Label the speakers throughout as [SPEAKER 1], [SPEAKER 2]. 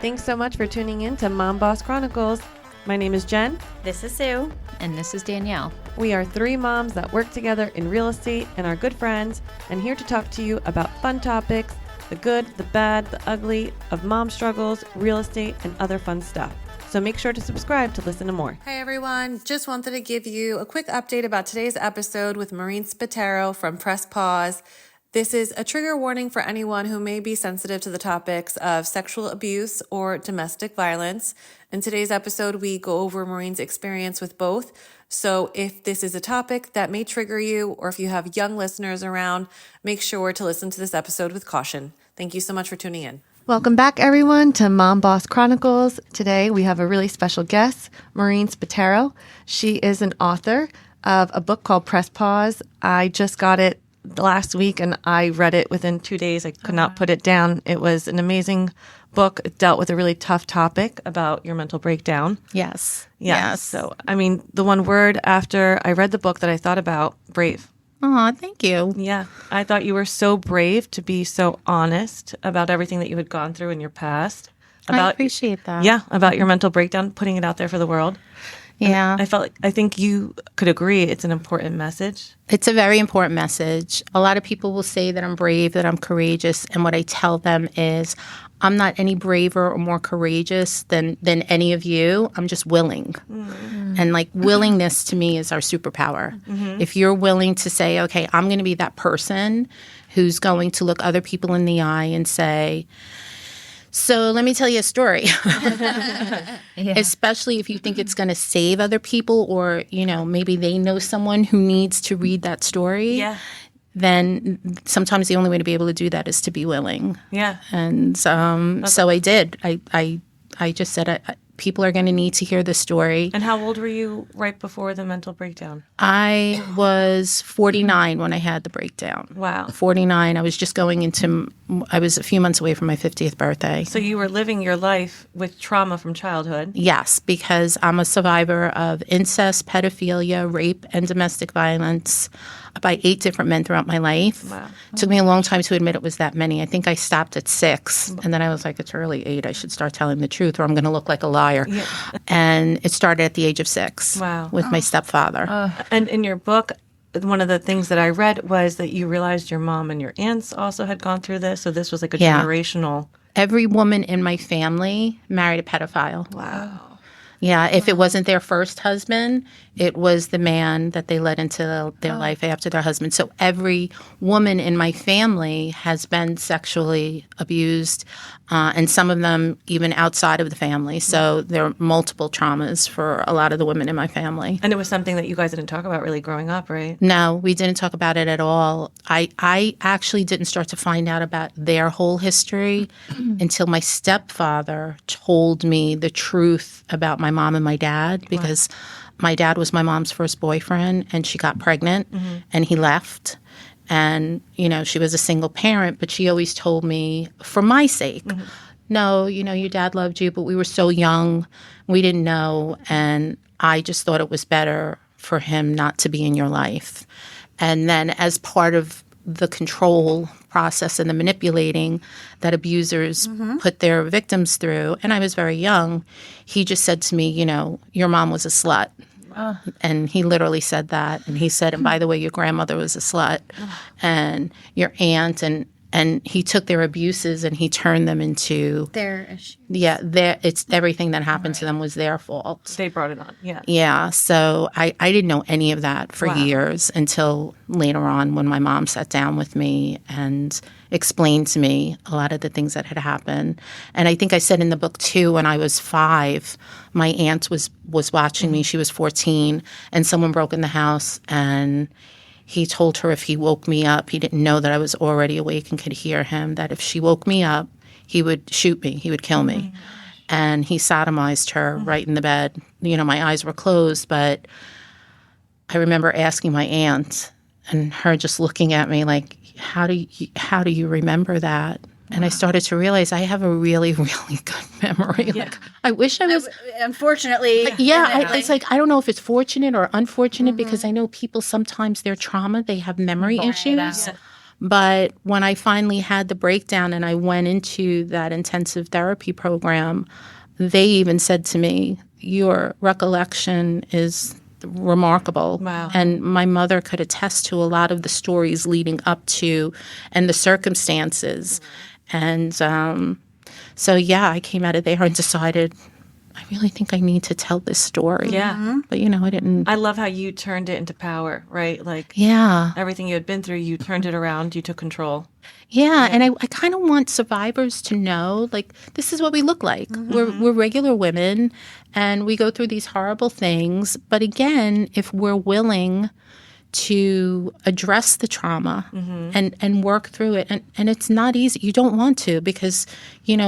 [SPEAKER 1] Thanks so much for tuning in to Mom Boss Chronicles. My name is Jen.
[SPEAKER 2] This is Sue.
[SPEAKER 3] And this is Danielle.
[SPEAKER 1] We are three moms that work together in real estate and are good friends, and here to talk to you about fun topics, the good, the bad, the ugly of mom struggles, real estate, and other fun stuff. So make sure to subscribe to listen to more.
[SPEAKER 4] Hey everyone, just wanted to give you a quick update about today's episode with Maureen Spataro from Press Pause. This is a trigger warning for anyone who may be sensitive to the topics of sexual abuse or domestic violence. In today's episode, we go over Maureen's experience with both. So if this is a topic that may trigger you, or if you have young listeners around, make sure to listen to this episode with caution. Thank you so much for tuning in.
[SPEAKER 1] Welcome back, everyone, to Mom Boss Chronicles. Today, we have a really special guest, Maureen Spataro. She is an author of a book called Press Pause. I just got it last week, and I read it within 2 days. I could not put it down. It was an amazing book. It dealt with a really tough topic about your mental breakdown.
[SPEAKER 3] Yes.
[SPEAKER 1] So, I mean, the one word after I read the book that I thought about, brave.
[SPEAKER 3] Oh, thank you.
[SPEAKER 1] Yeah. I thought you were so brave to be so honest about everything that you had gone through in your past.
[SPEAKER 3] I appreciate that.
[SPEAKER 1] Yeah, about your mental breakdown, putting it out there for the world.
[SPEAKER 3] Yeah.
[SPEAKER 1] And I think you could agree it's an important message.
[SPEAKER 3] It's a very important message. A lot of people will say that I'm brave, that I'm courageous. And what I tell them is I'm not any braver or more courageous than any of you. I'm just willing. Mm-hmm. And willingness to me is our superpower. Mm-hmm. If you're willing to say, okay, I'm going to be that person who's going to look other people in the eye and say, so let me tell you a story, especially if you think it's going to save other people, or, maybe they know someone who needs to read that story.
[SPEAKER 1] Yeah.
[SPEAKER 3] Then sometimes the only way to be able to do that is to be willing.
[SPEAKER 1] Yeah.
[SPEAKER 3] And so I did. I just said, people are going to need to hear the story.
[SPEAKER 1] And how old were you right before the mental breakdown?
[SPEAKER 3] I was 49 when I had the breakdown.
[SPEAKER 1] Wow.
[SPEAKER 3] 49. I was a few months away from my 50th birthday.
[SPEAKER 1] So you were living your life with trauma from childhood?
[SPEAKER 3] Yes, because I'm a survivor of incest, pedophilia, rape, and domestic violence by 8 different men throughout my life.
[SPEAKER 1] Wow.
[SPEAKER 3] It took me a long time to admit it was that many. I think I stopped at 6, and then I was like, it's really 8. I should start telling the truth or I'm going to look like a liar. Yeah. And it started at the age of 6.
[SPEAKER 1] Wow.
[SPEAKER 3] With my stepfather.
[SPEAKER 1] And in your book, one of the things that I read was that you realized your mom and your aunts also had gone through this. So this was like a generational.
[SPEAKER 3] Every woman in my family married a pedophile.
[SPEAKER 1] Wow.
[SPEAKER 3] Yeah, if it wasn't their first husband, it was the man that they led into their life after their husband. So every woman in my family has been sexually abused, and some of them even outside of the family. So there are multiple traumas for a lot of the women in my family.
[SPEAKER 1] And it was something that you guys didn't talk about really growing up, right?
[SPEAKER 3] No, we didn't talk about it at all. I actually didn't start to find out about their whole history until my stepfather told me the truth about my mom and my dad, because my dad was my mom's first boyfriend, and she got pregnant, and he left. And, she was a single parent, but she always told me, for my sake, no, your dad loved you, but we were so young, we didn't know, and I just thought it was better for him not to be in your life. And then as part of the control process and the manipulating that abusers put their victims through, and I was very young, he just said to me, your mom was a slut. And he literally said that. And he said, and by the way, your grandmother was a slut, and your aunt, and he took their abuses and he turned them into
[SPEAKER 2] Their issues.
[SPEAKER 3] Yeah, it's everything that happened to them was their fault.
[SPEAKER 1] They brought it on, yeah.
[SPEAKER 3] Yeah, so I didn't know any of that for years until later on when my mom sat down with me and explained to me a lot of the things that had happened. And I think I said in the book, too, when I was 5, my aunt was watching me. She was 14, and someone broke in the house, and he told her if he woke me up, he didn't know that I was already awake and could hear him, that if she woke me up, he would shoot me, he would kill me. And he sodomized her right in the bed. My eyes were closed, but I remember asking my aunt and her just looking at me like, how do you remember that? And I started to realize I have a really, really good memory.
[SPEAKER 1] Yeah.
[SPEAKER 3] Like, I wish I was.
[SPEAKER 2] Unfortunately.
[SPEAKER 3] Yeah, it's like, I don't know if it's fortunate or unfortunate, because I know people sometimes their trauma, they have memory issues. Yeah. But when I finally had the breakdown and I went into that intensive therapy program, they even said to me, your recollection is remarkable.
[SPEAKER 4] Wow.
[SPEAKER 3] And my mother could attest to a lot of the stories leading up to and the circumstances. And so, yeah, I came out of there and decided, I really think I need to tell this story.
[SPEAKER 4] Yeah.
[SPEAKER 3] But, I didn't.
[SPEAKER 4] I love how you turned it into power, right? Like
[SPEAKER 3] Yeah.
[SPEAKER 4] everything you had been through, you turned it around, you took control.
[SPEAKER 3] Yeah, and I kind of want survivors to know, like, this is what we look like. We're regular women, and we go through these horrible things. But again, if we're willing to address the trauma and work through it, and it's not easy. You don't want to because,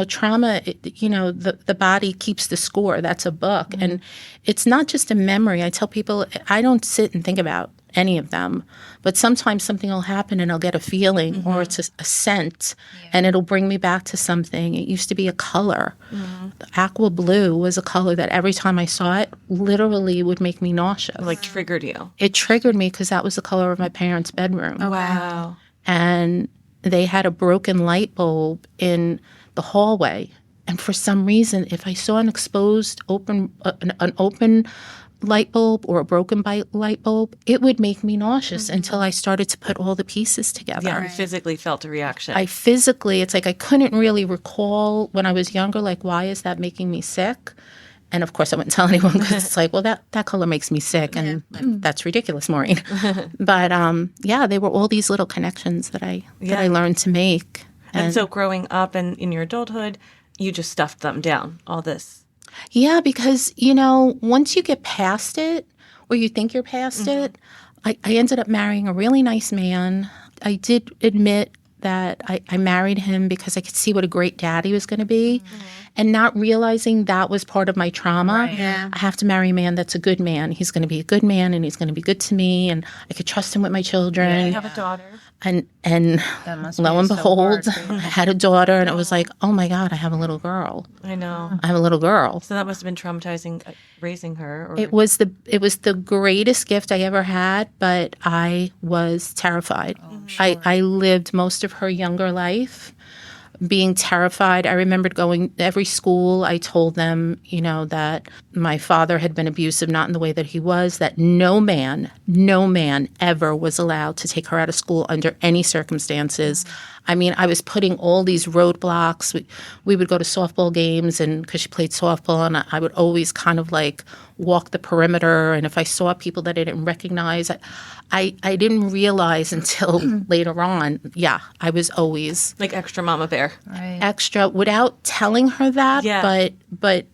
[SPEAKER 3] trauma, the body keeps the score. That's a book. And it's not just a memory. I tell people, I don't sit and think about any of them, but sometimes something will happen and I'll get a feeling or it's a scent and it'll bring me back to something. It used to be a color. The aqua blue was a color that every time I saw it literally would make me nauseous.
[SPEAKER 4] Like triggered you.
[SPEAKER 3] It triggered me because that was the color of my parents' bedroom.
[SPEAKER 4] Oh, wow.
[SPEAKER 3] And they had a broken light bulb in the hallway. And for some reason, if I saw an exposed, an open light bulb or a broken light bulb, it would make me nauseous until I started to put all the pieces together.
[SPEAKER 4] Yeah, I physically felt a reaction.
[SPEAKER 3] It's like I couldn't really recall when I was younger, like, why is that making me sick? And of course, I wouldn't tell anyone because it's like, well, that color makes me sick. And that's ridiculous, Maureen. But they were all these little connections that I learned to make.
[SPEAKER 4] And so growing up and in your adulthood, you just stuffed them down, all this.
[SPEAKER 3] Yeah, because, once you get past it or you think you're past it, I ended up marrying a really nice man. I did admit that I married him because I could see what a great dad he was going to be and not realizing that was part of my trauma.
[SPEAKER 2] Right. Yeah.
[SPEAKER 3] I have to marry a man that's a good man. He's going to be a good man and he's going to be good to me and I could trust him with my children.
[SPEAKER 4] You have a daughter.
[SPEAKER 3] And
[SPEAKER 2] That must
[SPEAKER 3] lo
[SPEAKER 2] be
[SPEAKER 3] and
[SPEAKER 2] so
[SPEAKER 3] behold,
[SPEAKER 2] hard.
[SPEAKER 3] I had a daughter and it was like, oh my God, I have a little girl.
[SPEAKER 4] I know.
[SPEAKER 3] I have a little girl.
[SPEAKER 4] So that must have been traumatizing raising her. Or...
[SPEAKER 3] It was the greatest gift I ever had, but I was terrified. I lived most of her younger life being terrified. I remembered going every school. I told them, that my father had been abusive, not in the way that he was, that no man ever was allowed to take her out of school under any circumstances. I mean, I was putting all these roadblocks. We would go to softball games and because she played softball and I would always kind of like walk the perimeter. And if I saw people that I didn't recognize, I didn't realize until later on, I was always
[SPEAKER 4] like extra mama bear.
[SPEAKER 2] Right.
[SPEAKER 3] extra without telling her that.
[SPEAKER 4] Yeah.
[SPEAKER 3] But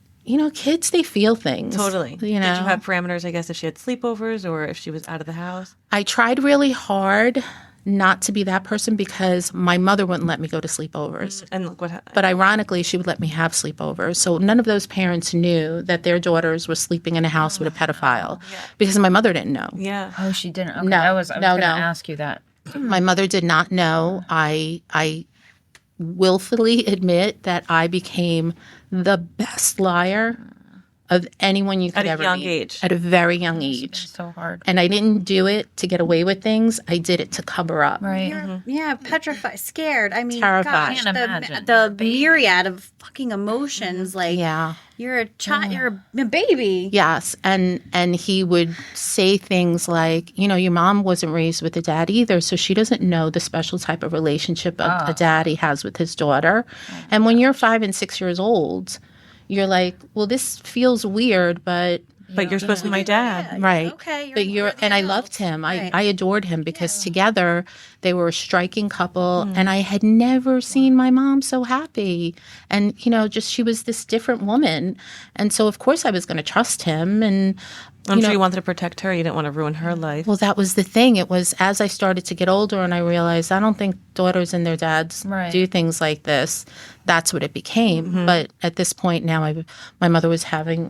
[SPEAKER 3] kids, they feel things.
[SPEAKER 4] Totally. Did you have parameters, I guess, if she had sleepovers or if she was out of the house?
[SPEAKER 3] I tried really hard not to be that person because my mother wouldn't let me go to sleepovers.
[SPEAKER 4] And look what happened.
[SPEAKER 3] But ironically, she would let me have sleepovers. So none of those parents knew that their daughters were sleeping in a house with a pedophile because my mother didn't know.
[SPEAKER 4] Yeah.
[SPEAKER 2] Oh, she didn't. Okay.
[SPEAKER 3] No,
[SPEAKER 2] I was
[SPEAKER 3] no,
[SPEAKER 2] going to
[SPEAKER 3] no.
[SPEAKER 2] ask you that.
[SPEAKER 3] My mother did not know. I willfully admit that I became the best liar of anyone you could
[SPEAKER 4] At a
[SPEAKER 3] ever
[SPEAKER 4] young
[SPEAKER 3] meet.
[SPEAKER 4] age.
[SPEAKER 3] At a very young age.
[SPEAKER 2] It's so hard.
[SPEAKER 3] And I didn't do it to get away with things. I did it to cover up.
[SPEAKER 2] Right.
[SPEAKER 5] Yeah, petrified, scared. I mean,
[SPEAKER 3] Terrified.
[SPEAKER 5] gosh,
[SPEAKER 2] Can't imagine.
[SPEAKER 5] the myriad of fucking emotions. Like,
[SPEAKER 3] Yeah.
[SPEAKER 5] you're a child, you're a baby.
[SPEAKER 3] Yes. And he would say things like, your mom wasn't raised with a dad either, so she doesn't know the special type of relationship a daddy has with his daughter. And when you're 5 and 6 years old, you're like, well, this feels weird, but
[SPEAKER 4] you're supposed to be my dad.
[SPEAKER 3] right.
[SPEAKER 5] Okay,
[SPEAKER 3] But and I loved him. I adored him because together they were a striking couple and I had never seen my mom so happy. And, just she was this different woman. And so of course I was going to trust him and
[SPEAKER 4] I'm sure you wanted to protect her. You didn't want to ruin her life.
[SPEAKER 3] well, that was the thing. It was as I started to get older and I realized I don't think daughters and their dads do things like this. That's what it became. But at this point now, my mother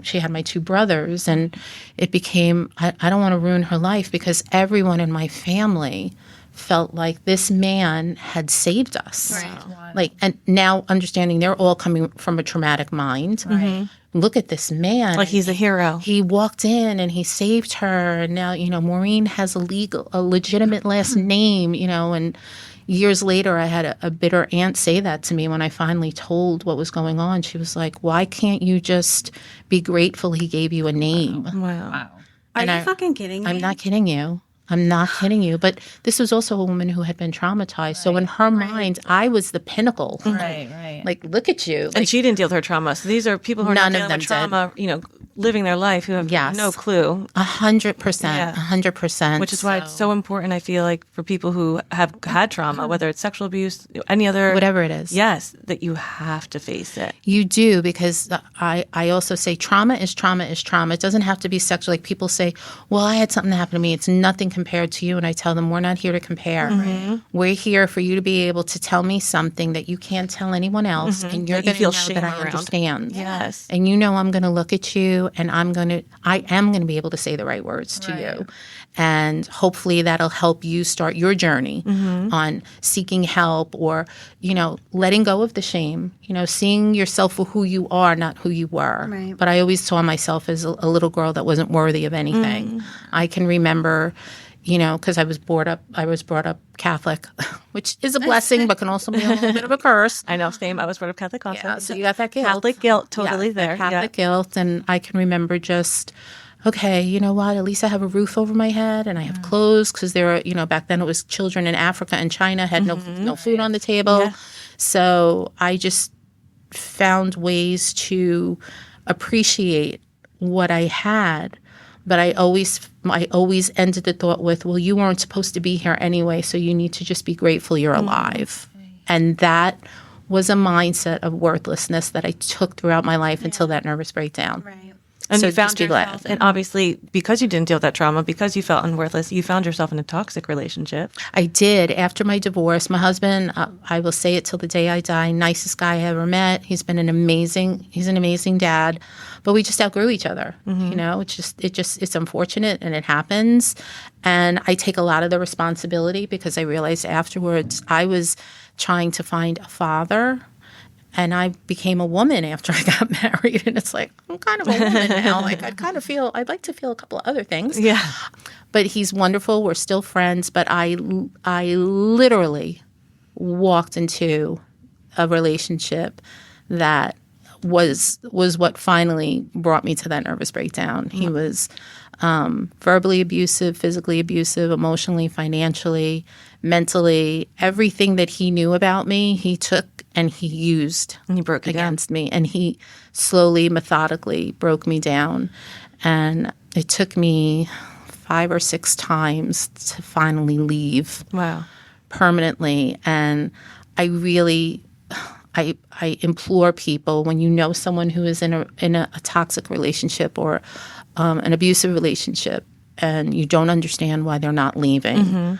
[SPEAKER 3] she had my 2 brothers and it became, I don't want to ruin her life because everyone in my family felt like this man had saved us.
[SPEAKER 2] Right.
[SPEAKER 3] Like, and now understanding they're all coming from a traumatic mind.
[SPEAKER 2] Right.
[SPEAKER 3] Look at this man.
[SPEAKER 4] Like he's a hero.
[SPEAKER 3] He walked in and he saved her. And now, Maureen has a legitimate last name, and years later, I had a bitter aunt say that to me when I finally told what was going on. She was like, why can't you just be grateful he gave you a name?
[SPEAKER 4] Wow.
[SPEAKER 5] Are
[SPEAKER 3] And
[SPEAKER 5] you fucking kidding me?
[SPEAKER 3] I'm not kidding you. I'm not kidding you. But this was also a woman who had been traumatized. So in her mind, I was the pinnacle.
[SPEAKER 2] Right.
[SPEAKER 3] Like, look at you.
[SPEAKER 4] And she didn't deal with her trauma. So these are people who are not
[SPEAKER 3] None of
[SPEAKER 4] dealing
[SPEAKER 3] them
[SPEAKER 4] with trauma, living their life, who have
[SPEAKER 3] Yes.
[SPEAKER 4] no clue.
[SPEAKER 3] 100%. 100%.
[SPEAKER 4] Which is why it's so important, I feel like, for people who have had trauma, whether it's sexual abuse, any other...
[SPEAKER 3] Whatever it is.
[SPEAKER 4] Yes, that you have to face it.
[SPEAKER 3] You do, because I also say trauma is trauma is trauma. It doesn't have to be sexual. Like people say, well, I had something happen to me. It's nothing compared to you. And I tell them, we're not here to compare. We're here for you to be able to tell me something that you can't tell anyone else. And you're
[SPEAKER 4] That you
[SPEAKER 3] going to
[SPEAKER 4] feel
[SPEAKER 3] know
[SPEAKER 4] shame
[SPEAKER 3] that I
[SPEAKER 4] around.
[SPEAKER 3] understand.
[SPEAKER 4] Yes.
[SPEAKER 3] And I'm going to look at you and I am going to be able to say the right words to you. And hopefully that'll help you start your journey on seeking help or, letting go of the shame, seeing yourself for who you are, not who you were.
[SPEAKER 5] Right.
[SPEAKER 3] But I always saw myself as a little girl that wasn't worthy of anything. I can remember, because I was brought up Catholic, which is a blessing, but can also be a little bit of a curse.
[SPEAKER 4] I know, same. I was brought up Catholic also.
[SPEAKER 3] Yeah, so you got that guilt.
[SPEAKER 4] Catholic guilt, totally
[SPEAKER 3] Yeah,
[SPEAKER 4] there.
[SPEAKER 3] that Catholic guilt. And I can remember just, okay, you know what? At least I have a roof over my head and I have clothes, because there are, back then it was children in Africa and China had no food on the table.
[SPEAKER 4] Yeah.
[SPEAKER 3] So I just found ways to appreciate what I had. But I always ended the thought with, well, you weren't supposed to be here anyway, so you need to just be grateful you're alive. And that was a mindset of worthlessness that I took throughout my life until that nervous breakdown.
[SPEAKER 5] Right.
[SPEAKER 4] And
[SPEAKER 3] So
[SPEAKER 4] you found
[SPEAKER 3] just be
[SPEAKER 4] yourself,
[SPEAKER 3] glad.
[SPEAKER 4] and obviously, because you didn't deal with that trauma, because you felt unworthless, you found yourself in a toxic relationship.
[SPEAKER 3] I did. After my divorce, my husband, I will say it till the day I die, nicest guy I ever met. He's an amazing dad, but we just outgrew each other. It's unfortunate and it happens. And I take a lot of the responsibility, because I realized afterwards I was trying to find a father. And I became a woman after I got married. And it's like, I'm kind of a woman now. Like, I'd like to feel a couple of other things.
[SPEAKER 4] Yeah.
[SPEAKER 3] But he's wonderful. We're still friends. But I literally walked into a relationship that was what finally brought me to that nervous breakdown. He was verbally abusive, physically abusive, emotionally, financially, mentally. Everything that he knew about me, he took and he used
[SPEAKER 4] And you broke
[SPEAKER 3] against me. And he slowly, methodically broke me down. And it took me 5 or 6 times to finally leave.
[SPEAKER 4] Wow.
[SPEAKER 3] Permanently. And I really, I implore people, when you know someone who is in a toxic relationship or an abusive relationship, and you don't understand why they're not leaving,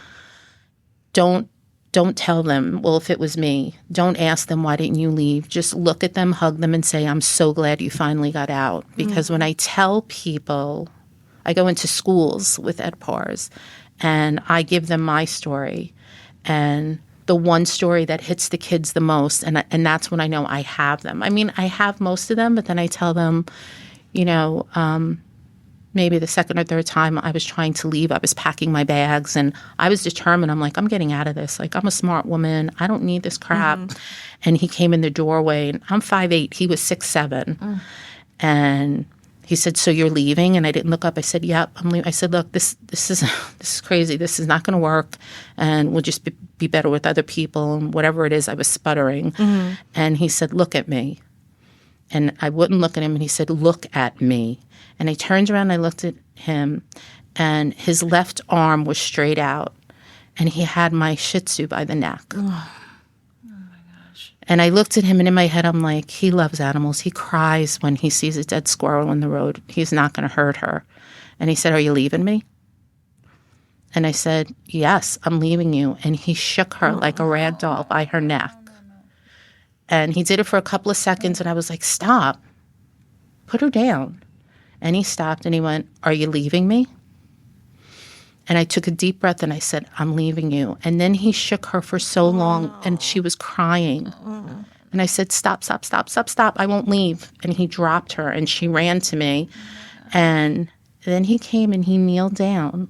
[SPEAKER 3] don't tell them, well, if it was me, don't ask them, why didn't you leave? Just look at them, hug them, and say, I'm so glad you finally got out. Because when I tell people, I go into schools with EdPARs, and I give them my story, and the one story that hits the kids the most, and that's when I know I have them. I mean, I have most of them, but then I tell them, maybe the second or third time I was trying to leave, I was packing my bags, and I was determined. I'm like, I'm getting out of this. Like, I'm a smart woman. I don't need this crap. And he came in the doorway, and I'm 5'8". He was 6'7". And he said, so you're leaving? And I didn't look up. I said, yep, I'm leaving. I said, look, this is crazy. This is not going to work. And we'll just be better with other people. And whatever it is, I was sputtering. And he said, look at me. And I wouldn't look at him. And he said, look at me. And I turned around and I looked at him. And his left arm was straight out. And he had my Shih Tzu by the neck. And I looked at him, and in my head, I'm like, he loves animals. He cries when he sees a dead squirrel in the road. He's not going to hurt her. And he said, are you leaving me? And I said, yes, I'm leaving you. And he shook her like a rag doll by her neck. And he did it for a couple of seconds, and I was like, stop. Put her down. And he stopped, and he went, are you leaving me? And I took a deep breath and I said, I'm leaving you. And then he shook her for so long and she was crying. And I said, stop, stop, stop, stop, stop. I won't leave. And he dropped her and she ran to me. And then he came and he kneeled down.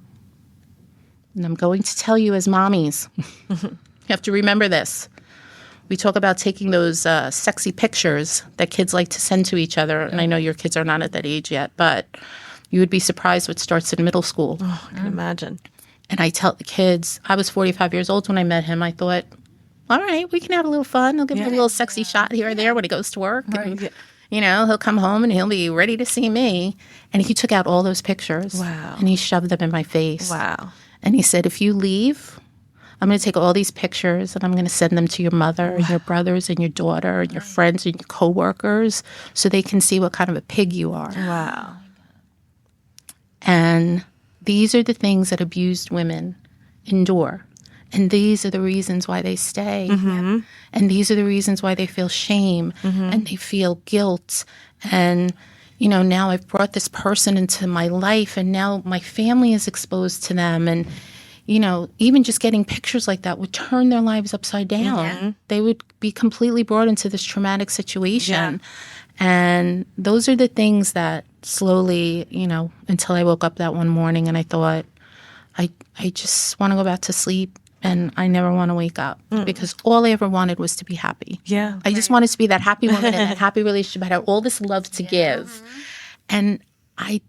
[SPEAKER 3] And I'm going to tell you as mommies, have to remember this. We talk about taking those sexy pictures that kids like to send to each other. And I know your kids are not at that age yet, but you would be surprised what starts in middle school.
[SPEAKER 1] Oh, I can imagine.
[SPEAKER 3] And I tell the kids, I was 45 years old when I met him. I thought, all right, we can have a little fun. I'll give him a little sexy shot here or there when he goes to work.
[SPEAKER 2] Right.
[SPEAKER 3] And, he'll come home and he'll be ready to see me. And he took out all those pictures.
[SPEAKER 1] Wow.
[SPEAKER 3] And he shoved them in my face.
[SPEAKER 1] Wow.
[SPEAKER 3] And he said, if you leave, I'm going to take all these pictures and I'm going to send them to your mother and your brothers and your daughter and your friends and your coworkers so they can see what kind of a pig you are.
[SPEAKER 1] Wow.
[SPEAKER 3] And these are the things that abused women endure. And these are the reasons why they stay.
[SPEAKER 1] Mm-hmm.
[SPEAKER 3] And these are the reasons why they feel shame and they feel guilt. And, now I've brought this person into my life and now my family is exposed to them. And, even just getting pictures like that would turn their lives upside down.
[SPEAKER 1] Mm-hmm.
[SPEAKER 3] They would be completely brought into this traumatic situation.
[SPEAKER 1] Yeah.
[SPEAKER 3] And those are the things that slowly, until I woke up that one morning and I thought, I just want to go back to sleep and I never want to wake up because all I ever wanted was to be happy.
[SPEAKER 1] Yeah.
[SPEAKER 3] I just wanted to be that happy woman in that happy relationship. I had all this love to give. And I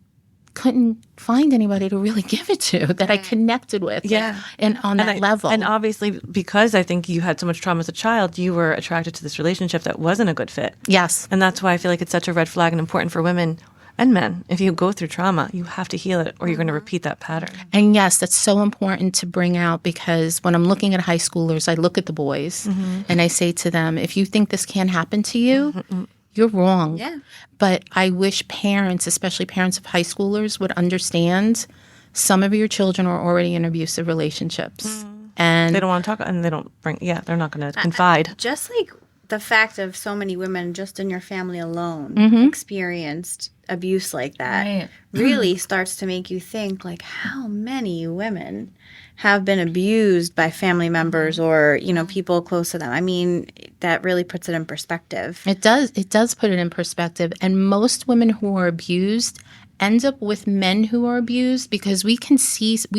[SPEAKER 3] couldn't find anybody to really give it to that I connected with.
[SPEAKER 1] Yeah.
[SPEAKER 3] And on that level.
[SPEAKER 1] And obviously, because I think you had so much trauma as a child, you were attracted to this relationship that wasn't a good fit.
[SPEAKER 3] Yes.
[SPEAKER 1] And that's why I feel like it's such a red flag and important for women and men. If you go through trauma, you have to heal it or you're going to repeat that pattern.
[SPEAKER 3] And yes, that's so important to bring out because when I'm looking at high schoolers, I look at the boys and I say to them, if you think this can't happen to you, you're wrong.
[SPEAKER 5] Yeah.
[SPEAKER 3] But I wish parents, especially parents of high schoolers, would understand some of your children are already in abusive relationships. And
[SPEAKER 1] They don't want to talk and they don't they're not going to confide.
[SPEAKER 5] Just like the fact of so many women just in your family alone experienced abuse like that
[SPEAKER 2] Right.
[SPEAKER 5] really starts to make you think like how many women have been abused by family members or people close to them. I mean, that really puts it in perspective.
[SPEAKER 3] It does put it in perspective. And most women who are abused end up with men who are abused because we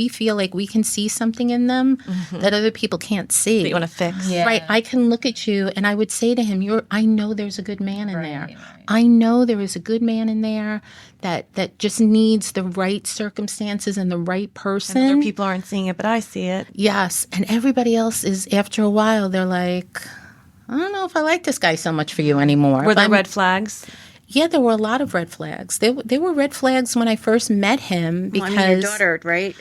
[SPEAKER 3] feel like we can see something in them that other people can't see.
[SPEAKER 1] That you want to fix.
[SPEAKER 2] Yeah.
[SPEAKER 3] Right. I can look at you and I would say to him, I know there's a good man in there.
[SPEAKER 2] Right.
[SPEAKER 3] I know there is a good man in there that just needs the right circumstances and the right person.
[SPEAKER 1] And other people aren't seeing it, but I see it.
[SPEAKER 3] Yes. And everybody else is, after a while, they're like, I don't know if I like this guy so much for you anymore.
[SPEAKER 1] Were there
[SPEAKER 3] I'm-
[SPEAKER 1] red flags?
[SPEAKER 3] Yeah, there were a lot of red flags. There were red flags when I first met him because
[SPEAKER 5] Well, I mean, your daughter, right?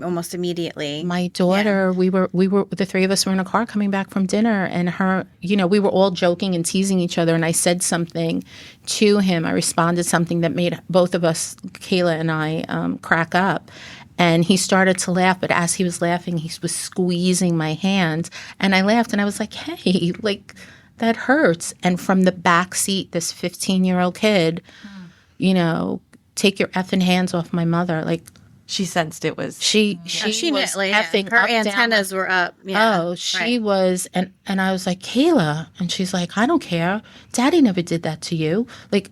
[SPEAKER 5] Almost immediately.
[SPEAKER 3] my daughter, we were the three of us were in a car coming back from dinner, and her, we were all joking and teasing each other, and I said something to him. I responded something that made both of us, Kayla and I, crack up. And he started to laugh, but as he was laughing, he was squeezing my hand, and I laughed, and I was like, "Hey, like." That hurts. And from the back seat, this 15-year-old kid, take your effing hands off my mother. Like
[SPEAKER 1] She sensed it was.
[SPEAKER 3] she
[SPEAKER 5] She
[SPEAKER 3] was
[SPEAKER 5] knew,
[SPEAKER 3] effing
[SPEAKER 5] her
[SPEAKER 3] up, down.
[SPEAKER 5] antennas were up. Yeah.
[SPEAKER 3] Oh, she
[SPEAKER 5] Right.
[SPEAKER 3] was, and I was like, Kayla, and she's like, I don't care. Daddy never did that to you. Like,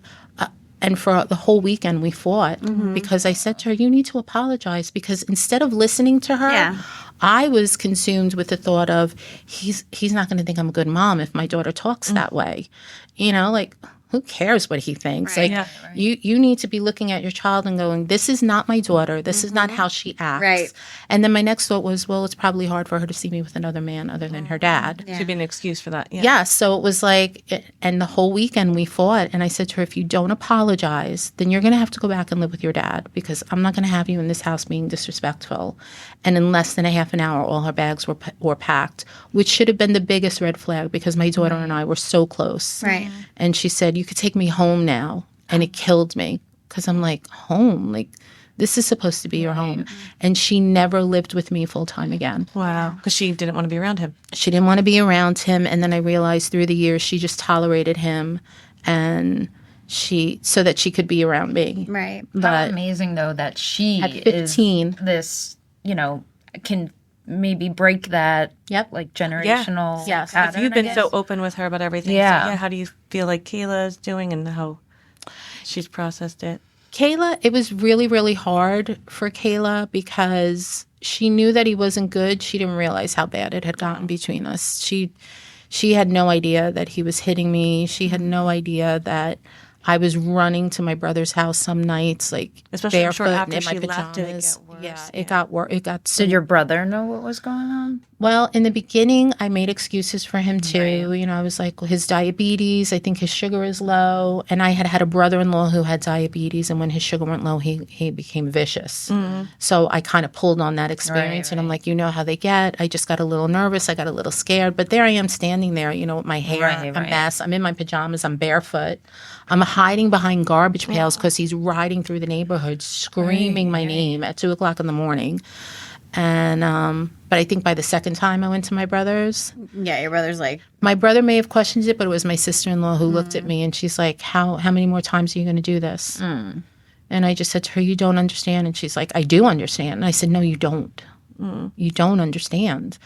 [SPEAKER 3] and for the whole weekend we fought because I said to her, you need to apologize because instead of listening to her,
[SPEAKER 5] Yeah.
[SPEAKER 3] I was consumed with the thought of he's not going to think I'm a good mom if my daughter talks that way. Like who cares what he thinks?
[SPEAKER 5] Right.
[SPEAKER 3] Like you need to be looking at your child and going, this is not my daughter. This is not how she acts.
[SPEAKER 5] Right.
[SPEAKER 3] And then my next thought was, well, it's probably hard for her to see me with another man other than her dad.
[SPEAKER 1] Should be an excuse for that. Yeah.
[SPEAKER 3] Yeah, so it was like, and the whole weekend we fought, and I said to her, if you don't apologize, then you're going to have to go back and live with your dad because I'm not going to have you in this house being disrespectful. And in less than a half an hour, all her bags were packed, which should have been the biggest red flag because my daughter and I were so close.
[SPEAKER 5] Right.
[SPEAKER 3] And she said, you could take me home now. And it killed me because I'm like, home? Like, this is supposed to be your home. And she never lived with me full time again.
[SPEAKER 1] Wow. Because she didn't want to be around him.
[SPEAKER 3] She didn't want to be around him. And then I realized through the years she just tolerated him and so that she could be around me.
[SPEAKER 5] Right.
[SPEAKER 2] How
[SPEAKER 3] But
[SPEAKER 2] amazing though that she
[SPEAKER 3] at 15,
[SPEAKER 2] is this, can maybe break that like generational
[SPEAKER 3] Yes.
[SPEAKER 2] pattern,
[SPEAKER 1] You've
[SPEAKER 2] I
[SPEAKER 1] been
[SPEAKER 2] guess.
[SPEAKER 1] so open with her about everything.
[SPEAKER 2] Yeah.
[SPEAKER 1] So, how do you feel like Kayla is doing and how she's processed it?
[SPEAKER 3] Kayla, it was really, really hard for Kayla because she knew that he wasn't good. She didn't realize how bad it had gotten between us. She had no idea that he was hitting me. She had no idea that I was running to my brother's house some nights, like
[SPEAKER 4] Especially
[SPEAKER 3] barefoot
[SPEAKER 4] after
[SPEAKER 3] in my
[SPEAKER 4] she
[SPEAKER 3] pajamas.
[SPEAKER 4] left, did it get worse?
[SPEAKER 3] Yeah, it got worse. It got
[SPEAKER 2] Did your brother know what was going on?
[SPEAKER 3] Well, in the beginning, I made excuses for him too.
[SPEAKER 2] Right.
[SPEAKER 3] You know, I was like, well, his diabetes, I think his sugar is low. And I had a brother-in-law who had diabetes, and when his sugar went low, he became vicious. So I kind of pulled on that experience, and I'm like, you know how they get. I just got a little nervous. I got a little scared. But there I am standing there, you know, with my hair a mess. I'm in my pajamas. I'm barefoot. I'm hiding behind garbage pails because he's riding through the neighborhood screaming my name at 2 o'clock in the morning. And but I think by the second time I went to my brother's,
[SPEAKER 5] Yeah, your brother's like,
[SPEAKER 3] my brother may have questioned it, but it was my sister-in-law who looked at me and she's like, how many more times are you going to do this? And I just said to her, you don't understand. And she's like, I do understand. And I said, no, you don't. You don't understand.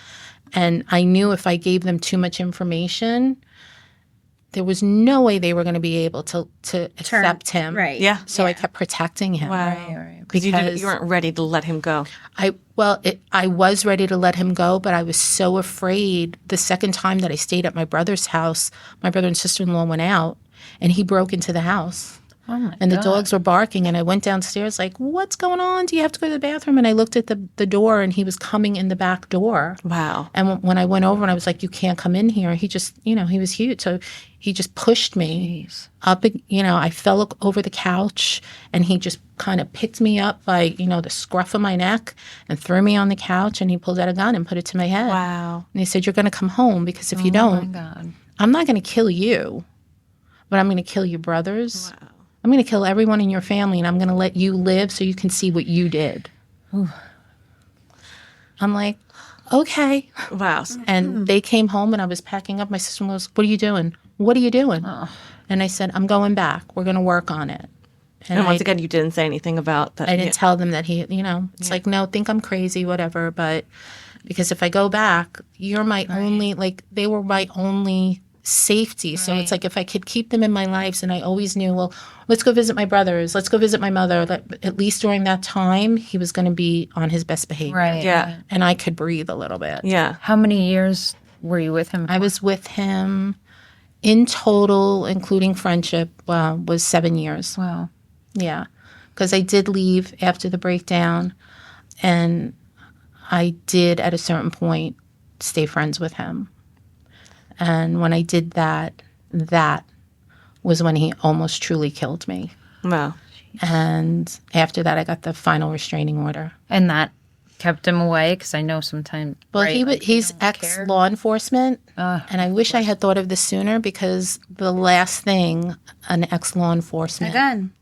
[SPEAKER 3] And I knew if I gave them too much information, there was no way they were going to be able to accept him.
[SPEAKER 5] right.
[SPEAKER 4] Yeah.
[SPEAKER 3] So I kept protecting him.
[SPEAKER 4] Wow. Because you weren't ready to let him go.
[SPEAKER 3] I was ready to let him go, but I was so afraid. The second time that I stayed at my brother's house, my brother and sister-in-law went out, and he broke into the house.
[SPEAKER 2] Oh my
[SPEAKER 3] And the
[SPEAKER 2] God.
[SPEAKER 3] dogs were barking, and I went downstairs like, what's going on? Do you have to go to the bathroom? And I looked at the door, and he was coming in the back door.
[SPEAKER 4] Wow.
[SPEAKER 3] And when I went over and I was like, you can't come in here, he just, you know, he was huge. So he just pushed me up, you know, I fell over the couch and he just kind of picked me up by, you know, the scruff of my neck and threw me on the couch, and he pulled out a gun and put it to my head.
[SPEAKER 4] Wow.
[SPEAKER 3] And he said, you're going to come home because if you
[SPEAKER 2] Oh my
[SPEAKER 3] don't,
[SPEAKER 2] God.
[SPEAKER 3] I'm not going to kill you, but I'm going to kill your brothers.
[SPEAKER 4] Wow.
[SPEAKER 3] I'm going to kill everyone in your family, and I'm going to let you live so you can see what you did. I'm like, okay.
[SPEAKER 4] Wow.
[SPEAKER 3] And they came home, and I was packing up. My sister was, what are you doing? What are you doing? And I said, I'm going back. We're going to work on it.
[SPEAKER 4] And once again, you didn't say anything about that.
[SPEAKER 3] I didn't tell them that he, you know, it's like, no, think I'm crazy, whatever. But because if I go back, you're my only, like, they were my only safety. So it's like if I could keep them in my lives, and I always knew, well, let's go visit my brothers. Let's go visit my mother. At least during that time, he was going to be on his best behavior.
[SPEAKER 2] Right.
[SPEAKER 4] Yeah.
[SPEAKER 3] And I could breathe a little bit.
[SPEAKER 4] Yeah.
[SPEAKER 2] How many years were you with him?
[SPEAKER 3] I was with him in total, including friendship, was 7 years.
[SPEAKER 2] Wow.
[SPEAKER 3] Yeah. Because I did leave after the breakdown, and I did at a certain point stay friends with him. And when I did that, that was when he almost truly killed me.
[SPEAKER 4] Wow.
[SPEAKER 3] And after that, I got the final restraining order.
[SPEAKER 2] And that kept him away? Because I know sometimes.
[SPEAKER 3] Well,
[SPEAKER 2] right,
[SPEAKER 3] he's ex-law enforcement, and I wish I had thought of this sooner, because the last thing an ex-law enforcement...
[SPEAKER 5] gun.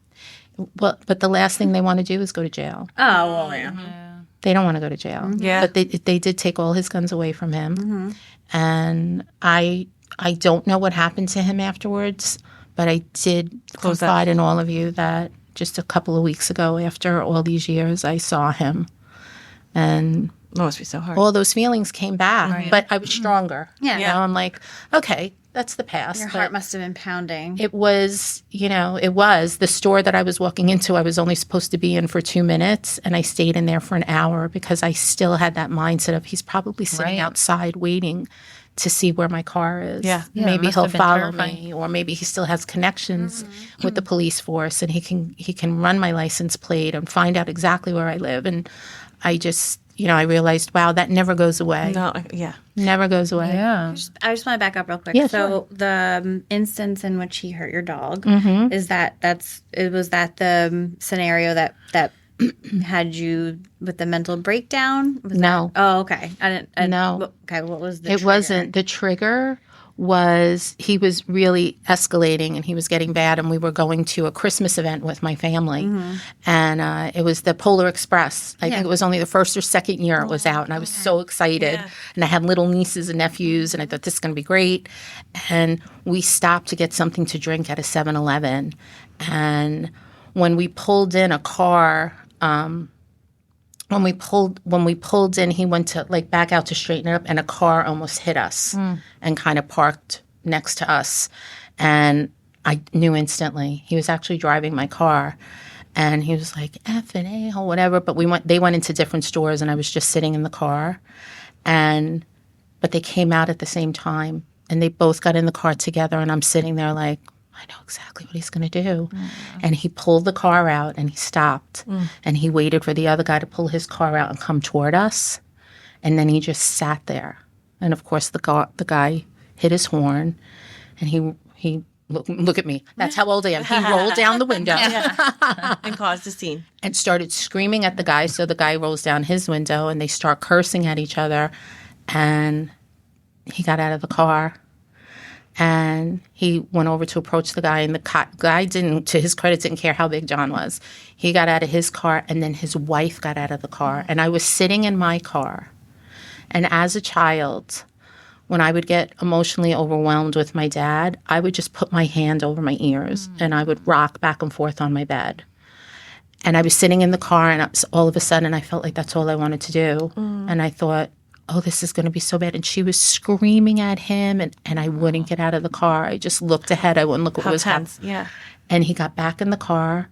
[SPEAKER 3] Well, but the last thing they want to do is go to jail.
[SPEAKER 5] Oh, well, yeah.
[SPEAKER 3] They don't want to go to jail.
[SPEAKER 4] Yeah.
[SPEAKER 3] But they did take all his guns away from him. And I don't know what happened to him afterwards, but I did confide in all of you that just a couple of weeks ago, after all these years, I saw him. And
[SPEAKER 4] That must be so hard.
[SPEAKER 3] all those feelings came back, but I was stronger.
[SPEAKER 5] Yeah.
[SPEAKER 3] You know, I'm like, okay, that's the past.
[SPEAKER 5] Your
[SPEAKER 3] but
[SPEAKER 5] heart must have been pounding.
[SPEAKER 3] it was, you know, it was the store that I was walking into. I was only supposed to be in for 2 minutes, and I stayed in there for an hour because I still had that mindset of he's probably sitting outside waiting to see where my car is.
[SPEAKER 4] Yeah.
[SPEAKER 2] Yeah, it
[SPEAKER 3] Maybe
[SPEAKER 2] must
[SPEAKER 3] he'll
[SPEAKER 2] have been
[SPEAKER 3] follow
[SPEAKER 2] terrifying.
[SPEAKER 3] me, or maybe he still has connections with the police force, and he can run my license plate and find out exactly where I live. And I just, you know, I realized, wow, that never goes away.
[SPEAKER 4] No, yeah.
[SPEAKER 3] Never goes away.
[SPEAKER 2] Yeah.
[SPEAKER 5] I just want to back up real quick.
[SPEAKER 3] Yeah,
[SPEAKER 5] so the instance in which he hurt your dog,
[SPEAKER 3] Mm-hmm.
[SPEAKER 5] was that the scenario that had you with the mental breakdown? Was
[SPEAKER 3] No.
[SPEAKER 5] That, oh, okay.
[SPEAKER 3] No.
[SPEAKER 5] Okay. What was the?
[SPEAKER 3] It
[SPEAKER 5] trigger?
[SPEAKER 3] wasn't. The trigger was he was really escalating, and he was getting bad, and we were going to a Christmas event with my family. And it was the Polar Express. I think it was only the first or second year it was out, and I was so excited. And I had little nieces and nephews, and I thought, this is going to be great. And we stopped to get something to drink at a 7-Eleven. And when we pulled in a car, when we pulled in, he went to like back out to straighten it up, and a car almost hit us and kind of parked next to us. And I knew instantly he was actually driving my car. And he was like, F and A or whatever. But they went into different stores, and I was just sitting in the car. But they came out at the same time, and they both got in the car together, and I'm sitting there like, I know exactly what he's going to do. And he pulled the car out, and he stopped, and he waited for the other guy to pull his car out and come toward us. And then he just sat there. And, of course, the guy hit his horn, and he look at me. That's how old I am. He rolled down the window.
[SPEAKER 4] And caused a scene.
[SPEAKER 3] And started screaming at the guy. So the guy rolls down his window, and they start cursing at each other. And he got out of the car. And he went over to approach the guy. And the guy didn't, to his credit, didn't care how big John was. He got out of his car, and then his wife got out of the car. And I was sitting in my car. And as a child, when I would get emotionally overwhelmed with my dad, I would just put my hand over my ears and I would rock back and forth on my bed. And I was sitting in the car, and all of a sudden I felt like that's all I wanted to do. And I thought, oh, this is going to be so bad. And she was screaming at him, and I wouldn't get out of the car. I just looked ahead. I wouldn't look what was happening.
[SPEAKER 4] Yeah.
[SPEAKER 3] And he got back in the car,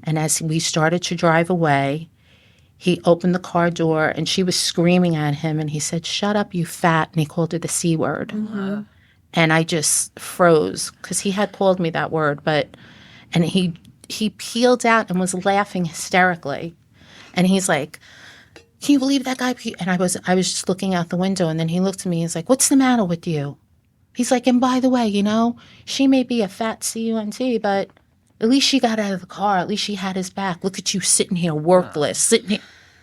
[SPEAKER 3] and as we started to drive away, he opened the car door, and she was screaming at him, and he said, shut up, you fat, and he called her the C word. And I just froze, because he had called me that word, and he peeled out and was laughing hysterically. And he's like, can you believe that guy? And I was just looking out the window, and then he looked at me, and he's like, what's the matter with you? He's like, and by the way, she may be a fat C-U-N-T, but at least she got out of the car. At least she had his back. Look at you sitting here worthless, sitting here.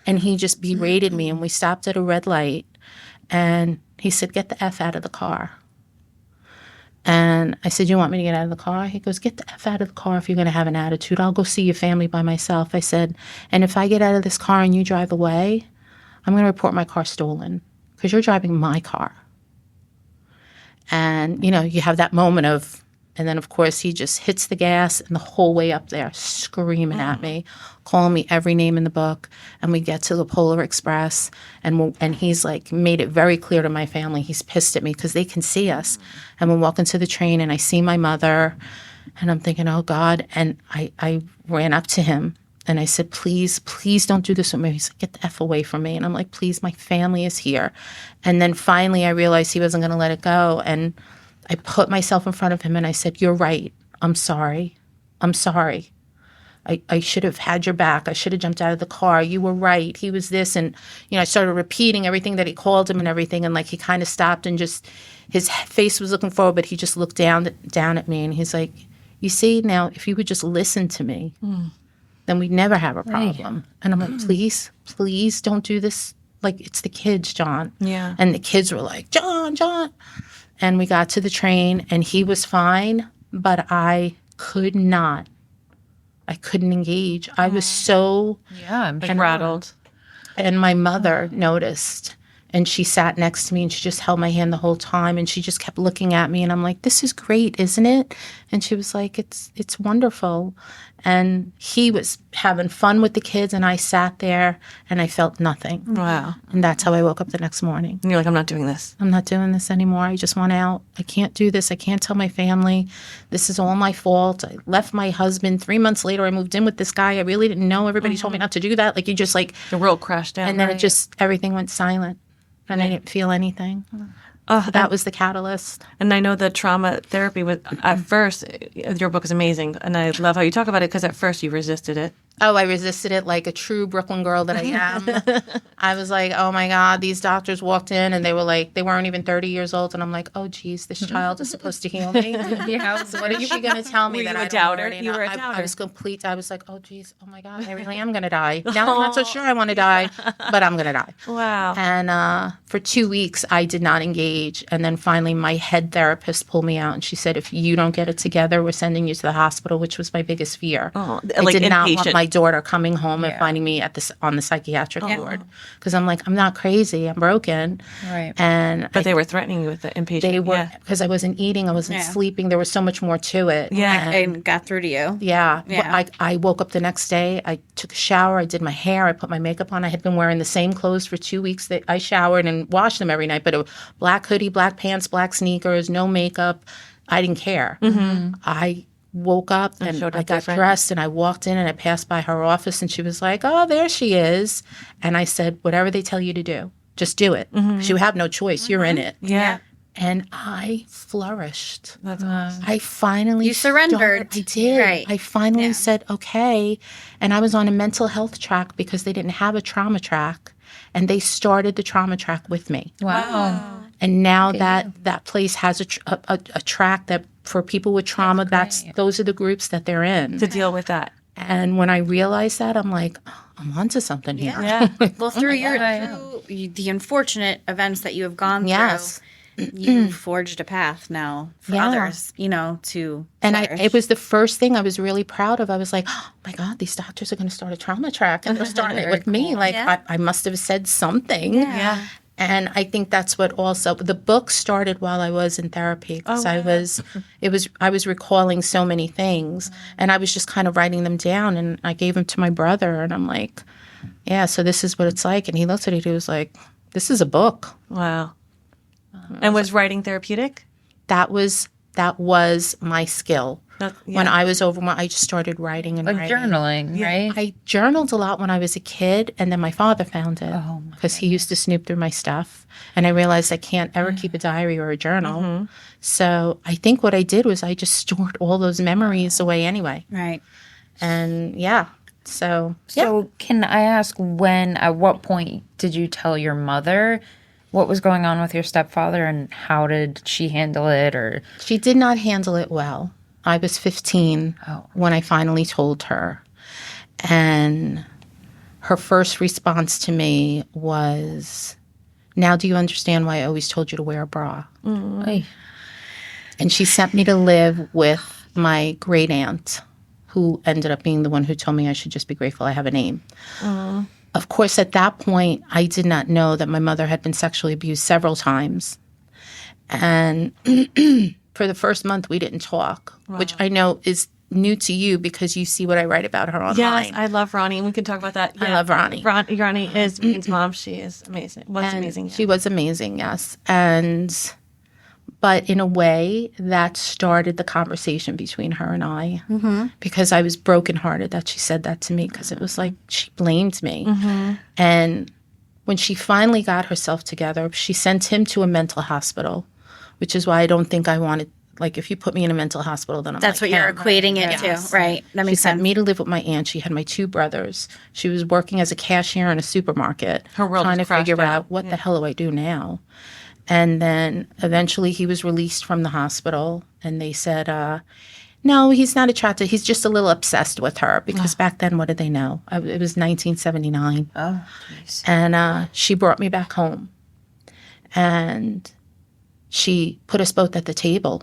[SPEAKER 3] And he just berated me, and we stopped at a red light. And he said, get the F out of the car. And I said, you want me to get out of the car? He goes, get the F out of the car if you're going to have an attitude. I'll go see your family by myself. I said, and if I get out of this car and you drive away, I'm going to report my car stolen because you're driving my car. And, you have that moment of, and then, of course, he just hits the gas and the whole way up there screaming at me, calling me every name in the book. And we get to the Polar Express, and he's like made it very clear to my family. He's pissed at me because they can see us. And we're walking to the train, and I see my mother, and I'm thinking, oh, God. And I ran up to him, and I said, please don't do this with me. He's like, get the F away from me. And I'm like, please, my family is here. And then finally I realized he wasn't going to let it go. And I put myself in front of him, and I said, you're right. I'm sorry. I should have had your back. I should have jumped out of the car. You were right. He was this. And, I started repeating everything that he called him and everything. And, like, he kind of stopped and just his face was looking forward, but he just looked down at me. And he's like, you see, now, if you would just listen to me, then we'd never have a problem. Right. And I'm like, please don't do this. Like, it's the kids, John.
[SPEAKER 4] Yeah.
[SPEAKER 3] And the kids were like, John. And we got to the train, and he was fine, but I couldn't engage. I was so
[SPEAKER 4] rattled.
[SPEAKER 3] And my mother noticed, and she sat next to me, and she just held my hand the whole time, and she just kept looking at me, and I'm like, this is great, isn't it? And she was like, it's wonderful. And he was having fun with the kids, and I sat there, and I felt nothing.
[SPEAKER 4] Wow.
[SPEAKER 3] And that's how I woke up the next morning.
[SPEAKER 4] And you're like, I'm not doing this.
[SPEAKER 3] I'm not doing this anymore. I just want out. I can't do this. I can't tell my family. This is all my fault. I left my husband. 3 months later, I moved in with this guy. I really didn't know. Everybody told me not to do that. Like, you just like...
[SPEAKER 4] The world crashed down.
[SPEAKER 3] And then everything went silent. And I didn't feel anything. So that was the catalyst.
[SPEAKER 4] And I know the trauma therapy was, at first, your book is amazing. And I love how you talk about it because at first you resisted it.
[SPEAKER 3] Oh, I resisted it like a true Brooklyn girl that I am. I was like, oh my God, these doctors walked in and they were like, they weren't even 30 years old. And I'm like, oh geez, this child is supposed to heal me. So what is she going to tell me that I don't already know? I was complete. I was like, oh geez, oh my God, I really am going to die. Now I'm not so sure I want to die, but I'm going to die.
[SPEAKER 4] Wow.
[SPEAKER 3] And for 2 weeks, I did not engage. And then finally, my head therapist pulled me out and she said, if you don't get it together, we're sending you to the hospital, which was my biggest fear.
[SPEAKER 4] Oh,
[SPEAKER 3] I did not
[SPEAKER 4] inpatient.
[SPEAKER 3] want my daughter coming home and finding me on the psychiatric ward, because I'm like, I'm not crazy, I'm broken.
[SPEAKER 2] Right.
[SPEAKER 3] But
[SPEAKER 4] they were threatening you with the inpatient.
[SPEAKER 3] They were, because I wasn't eating, I wasn't sleeping. There was so much more to it.
[SPEAKER 4] Yeah.
[SPEAKER 5] And got through to you.
[SPEAKER 3] Yeah. I woke up the next day. I took a shower. I did my hair. I put my makeup on. I had been wearing the same clothes for 2 weeks. That I showered and washed them every night, but a black hoodie, black pants, black sneakers, no makeup. I didn't care. I woke up and I got dressed and I walked in and I passed by her office and she was like, oh, there she is. And I said, whatever they tell you to do, just do it. Because you have no choice. You're in it.
[SPEAKER 4] Yeah.
[SPEAKER 3] And I flourished.
[SPEAKER 4] That's awesome.
[SPEAKER 3] I finally
[SPEAKER 5] surrendered.
[SPEAKER 3] I did.
[SPEAKER 5] Right.
[SPEAKER 3] I finally said, okay. And I was on a mental health track because they didn't have a trauma track. And they started the trauma track with me.
[SPEAKER 2] Wow.
[SPEAKER 3] And now that place has a track that for people with trauma, those are the groups that they're in.
[SPEAKER 4] To deal with that.
[SPEAKER 3] And when I realized that, I'm like, oh, I'm onto something here.
[SPEAKER 4] Yeah.
[SPEAKER 5] Well, through the unfortunate events that you have gone
[SPEAKER 3] Yes.
[SPEAKER 5] through, you forged a path now for others, to
[SPEAKER 3] And
[SPEAKER 5] flourish.
[SPEAKER 3] it was the first thing I was really proud of. I was like, oh my God, these doctors are going to start a trauma track. And they're starting it with me. Like, I must have said something.
[SPEAKER 4] Yeah.
[SPEAKER 3] And I think that's what also the book started while I was in therapy because I was recalling so many things and I was just kind of writing them down and I gave them to my brother and I'm like, yeah, so this is what it's like. And he looked at it, he was like, this is a book.
[SPEAKER 4] Wow. And was writing therapeutic?
[SPEAKER 3] That was my skill. When I was overwhelmed, I just started writing and writing.
[SPEAKER 2] Journaling, right?
[SPEAKER 3] I journaled a lot when I was a kid, and then my father found it because he used to snoop through my stuff. And I realized I can't ever keep a diary or a journal. So I think what I did was I just stored all those memories away anyway.
[SPEAKER 5] Right.
[SPEAKER 3] And so
[SPEAKER 2] can I ask at what point did you tell your mother what was going on with your stepfather and how did she handle it? Or
[SPEAKER 3] she did not handle it well. I was 15 when I finally told her. And her first response to me was, now do you understand why I always told you to wear a bra? And she sent me to live with my great aunt, who ended up being the one who told me I should just be grateful I have a name. Of course, at that point, I did not know that my mother had been sexually abused several times. And for the first month, we didn't talk, which I know is new to you because you see what I write about her online.
[SPEAKER 4] Yes, I love Ronnie, and we can talk about that.
[SPEAKER 3] I love Ronnie.
[SPEAKER 4] Ronnie is Megan's mom. She is amazing. Amazing.
[SPEAKER 3] She was amazing, yes. But in a way, that started the conversation between her and I because I was brokenhearted that she said that to me because it was like she blamed me. And when she finally got herself together, she sent him to a mental hospital, which is why I don't think I wanted, like, if you put me in a mental hospital, then
[SPEAKER 5] That's what you're equating it to, right? That makes sense.
[SPEAKER 3] She sent me to live with my aunt. She had my two brothers. She was working as a cashier in a supermarket.
[SPEAKER 4] Her world
[SPEAKER 3] trying to figure
[SPEAKER 4] out
[SPEAKER 3] out what the hell do I do now. And then eventually he was released from the hospital and they said, no, he's not attracted. He's just a little obsessed with her because back then, what did they know? It was 1979.
[SPEAKER 2] Oh, geez.
[SPEAKER 3] And she brought me back home and she put us both at the table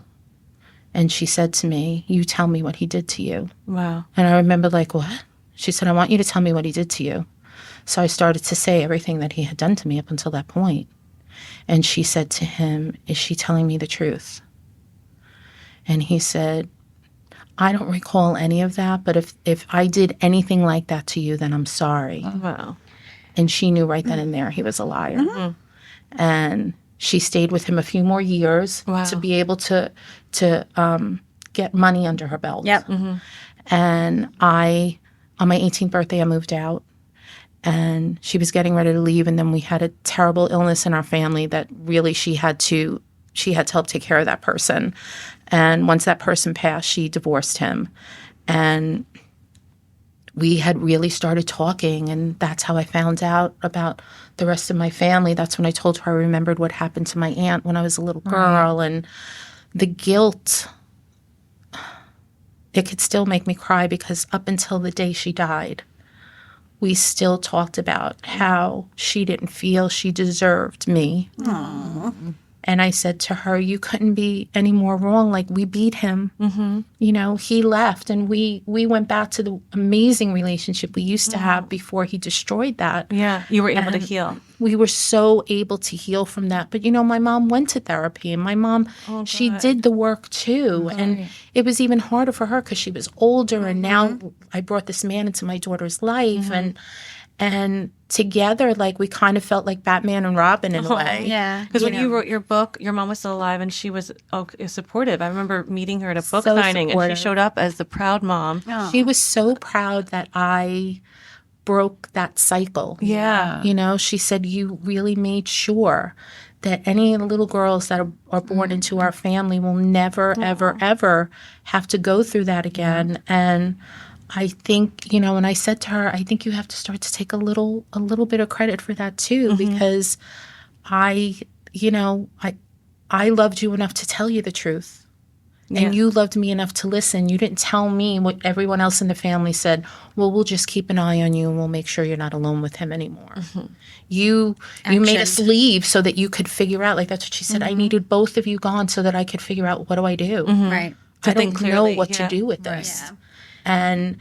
[SPEAKER 3] and she said to me, you tell me what he did to you.
[SPEAKER 4] Wow.
[SPEAKER 3] And I remember like, what? She said, I want you to tell me what he did to you. So I started to say everything that he had done to me up until that point. And she said to him, is she telling me the truth? And he said, I don't recall any of that, but if I did anything like that to you, then I'm sorry.
[SPEAKER 4] Wow.
[SPEAKER 3] And she knew right then and there he was a liar. And she stayed with him a few more years to be able to get money under her belt. And on my 18th birthday, I moved out. And she was getting ready to leave, and then we had a terrible illness in our family that really she had to help take care of that person. And once that person passed, she divorced him. And we had really started talking, and that's how I found out about the rest of my family. That's when I told her I remembered what happened to my aunt when I was a little girl. And the guilt, it could still make me cry because up until the day she died, we still talked about how she didn't feel she deserved me. Aww. And I said to her, you couldn't be any more wrong. Like, we beat him. You know, he left and we went back to the amazing relationship we used to have before he destroyed that.
[SPEAKER 4] Yeah, you were able to heal.
[SPEAKER 3] We were so able to heal from that. But, you know, my mom went to therapy and my mom, she did the work too. And it was even harder for her because she was older. And now I brought this man into my daughter's life. And together, like, we kind of felt like Batman and Robin in a way.
[SPEAKER 5] Yeah.
[SPEAKER 4] Because when you wrote your book, your mom was still alive and she was supportive. I remember meeting her at a book
[SPEAKER 3] So
[SPEAKER 4] signing and
[SPEAKER 3] supportive.
[SPEAKER 4] she showed up as the proud mom.
[SPEAKER 3] She was so proud that I broke that cycle.
[SPEAKER 4] Yeah.
[SPEAKER 3] You know, she said, you really made sure that any little girls that are born into our family will never, ever, ever have to go through that again. And I think, you know, and I said to her, I think you have to start to take a little bit of credit for that too, because I loved you enough to tell you the truth. And you loved me enough to listen. You didn't tell me what everyone else in the family said. Well, we'll just keep an eye on you and we'll make sure you're not alone with him anymore. You made us leave so that you could figure out, like that's what she said. I needed both of you gone so that I could figure out, what do I do?
[SPEAKER 5] Right.
[SPEAKER 3] I
[SPEAKER 4] think
[SPEAKER 3] don't know
[SPEAKER 4] clearly,
[SPEAKER 3] what to do with this. And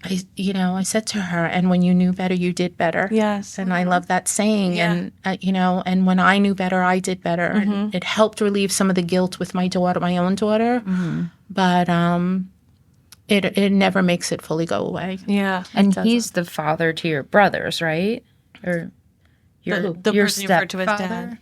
[SPEAKER 3] I said to her, and when you knew better, you did better.
[SPEAKER 4] Yes.
[SPEAKER 3] And I love that saying.
[SPEAKER 4] Yeah.
[SPEAKER 3] And, and when I knew better, I did better. And it helped relieve some of the guilt with my own daughter. But it never makes it fully go away.
[SPEAKER 4] Yeah.
[SPEAKER 2] And he's the father to your brothers, right? Or your
[SPEAKER 4] The
[SPEAKER 2] your
[SPEAKER 4] person you referred to as
[SPEAKER 2] stepfather?
[SPEAKER 4] dad.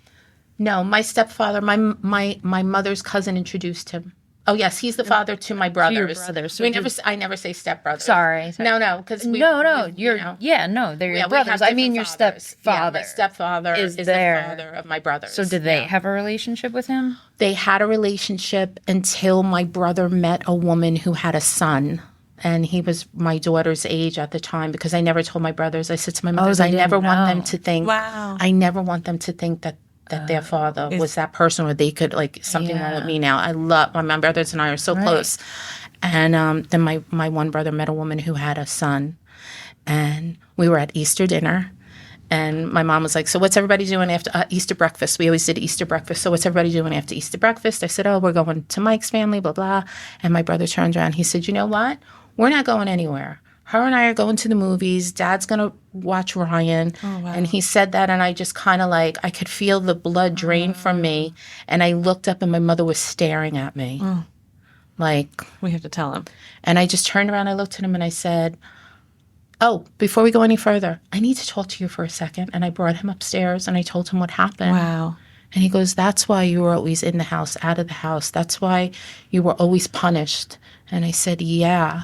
[SPEAKER 3] No, my stepfather, my mother's cousin introduced him. Oh yes, he's the father to my brothers.
[SPEAKER 2] your brothers. So
[SPEAKER 3] I never say stepbrothers.
[SPEAKER 2] Sorry.
[SPEAKER 3] No, because
[SPEAKER 2] No,
[SPEAKER 3] you're
[SPEAKER 2] they're
[SPEAKER 3] we
[SPEAKER 2] your brothers.
[SPEAKER 3] have
[SPEAKER 2] I mean,
[SPEAKER 3] different
[SPEAKER 2] your
[SPEAKER 3] fathers.
[SPEAKER 2] stepfather.
[SPEAKER 3] Yeah, my stepfather is the father of my brothers.
[SPEAKER 2] So did they have a relationship with him?
[SPEAKER 3] They had a relationship until my brother met a woman who had a son. And he was my daughter's age at the time, because I never told my brothers. I said to my mothers,
[SPEAKER 2] they
[SPEAKER 3] I never
[SPEAKER 2] didn't
[SPEAKER 3] want them
[SPEAKER 2] know.
[SPEAKER 3] to think.
[SPEAKER 4] Wow.
[SPEAKER 3] I never want them to think that their father was that person, or they could, like, something wrong with me now. I love my brothers and I are so close. And then my one brother met a woman who had a son, and we were at Easter dinner. And my mom was like, so what's everybody doing after Easter breakfast? We always did Easter breakfast. So what's everybody doing after Easter breakfast? I said, oh, we're going to Mike's family, blah, blah. And my brother turned around. He said, you know what? We're not going anywhere. Her and I are going to the movies. Dad's going to watch Ryan.
[SPEAKER 4] Oh, wow.
[SPEAKER 3] And he said that, and I just kind of like, I could feel the blood drain from me. And I looked up, and my mother was staring at me. Like,
[SPEAKER 4] We have to tell him.
[SPEAKER 3] and I just turned around, I looked at him, and I said, oh, before we go any further, I need to talk to you for a second. And I brought him upstairs, and I told him what happened.
[SPEAKER 4] Wow.
[SPEAKER 3] And he goes, that's why you were always in the house, out of the house. That's why you were always punished. And I said, yeah.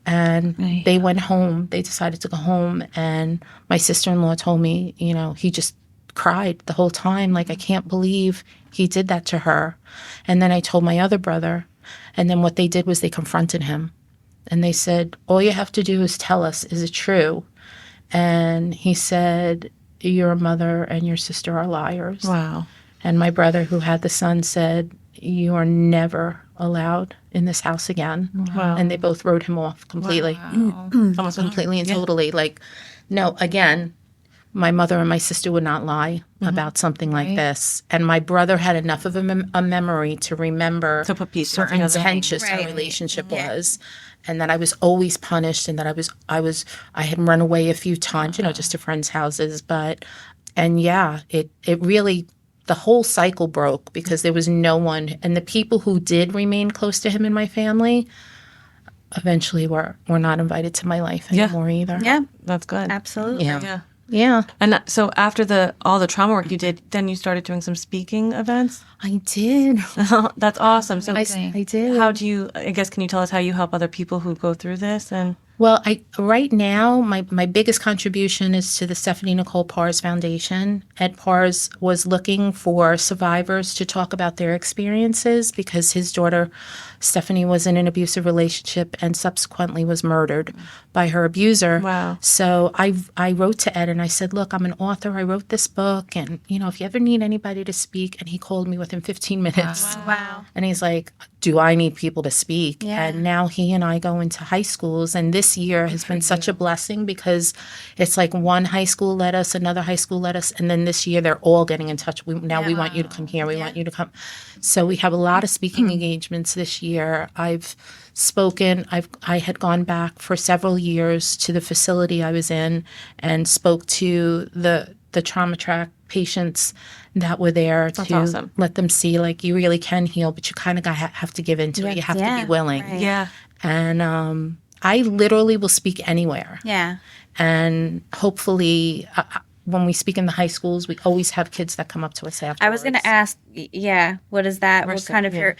[SPEAKER 3] And they went home. They decided to go home. And my sister-in-law told me, he just cried the whole time. Like, I can't believe he did that to her. And then I told my other brother. And then what they did was they confronted him. And they said, all you have to do is tell us, is it true? And he said, your mother and your sister are liars.
[SPEAKER 4] Wow.
[SPEAKER 3] And my brother, who had the son, said, you are never allowed in this house again.
[SPEAKER 4] Wow.
[SPEAKER 3] And they both wrote him off completely.
[SPEAKER 4] Almost
[SPEAKER 3] Completely and totally. Like, no, again, my mother and my sister would not lie about something like this. And my brother had enough of a memory to remember
[SPEAKER 4] to put pieces
[SPEAKER 3] how
[SPEAKER 4] together.
[SPEAKER 3] contentious our relationship was. And that I was always punished, and that I had run away a few times, just to friends' houses. It really, the whole cycle broke, because there was no one, and the people who did remain close to him in my family eventually were not invited to my life anymore either.
[SPEAKER 5] Yeah,
[SPEAKER 4] That's good.
[SPEAKER 5] absolutely.
[SPEAKER 3] Yeah. Yeah.
[SPEAKER 4] And so after all the trauma work you did, then you started doing some speaking events?
[SPEAKER 3] I did.
[SPEAKER 4] That's awesome. So
[SPEAKER 3] I did.
[SPEAKER 4] how do you, I guess, can you tell us how you help other people who go through this? And
[SPEAKER 3] Well, right now, my biggest contribution is to the Stephanie Nicole Pars Foundation. Ed Pars was looking for survivors to talk about their experiences, because his daughter, Stephanie, was in an abusive relationship and subsequently was murdered by her abuser.
[SPEAKER 4] Wow.
[SPEAKER 3] So I wrote to Ed, and I said, look, I'm an author. I wrote this book, and, if you ever need anybody to speak. And he called me within 15 minutes.
[SPEAKER 5] Wow.
[SPEAKER 3] And he's like, do I need people to speak?
[SPEAKER 5] Yeah.
[SPEAKER 3] And now he and I go into high schools. And this year has been such a blessing, because it's like one high school let us, another high school let us. And then this year they're all getting in touch. We want you to come here. We want you to come. So we have a lot of speaking engagements this year. I've spoken. I had gone back for several years to the facility I was in and spoke to the trauma track patients that were there.
[SPEAKER 4] That's
[SPEAKER 3] to
[SPEAKER 4] awesome.
[SPEAKER 3] let them see, like, you really can heal, but you kind of have to give into it. You have to be willing.
[SPEAKER 5] right.
[SPEAKER 4] yeah.
[SPEAKER 3] And I literally will speak anywhere.
[SPEAKER 5] Yeah.
[SPEAKER 3] And hopefully, when we speak in the high schools, we always have kids that come up to us afterwards.
[SPEAKER 5] I was going to ask, what is that? What kind of your,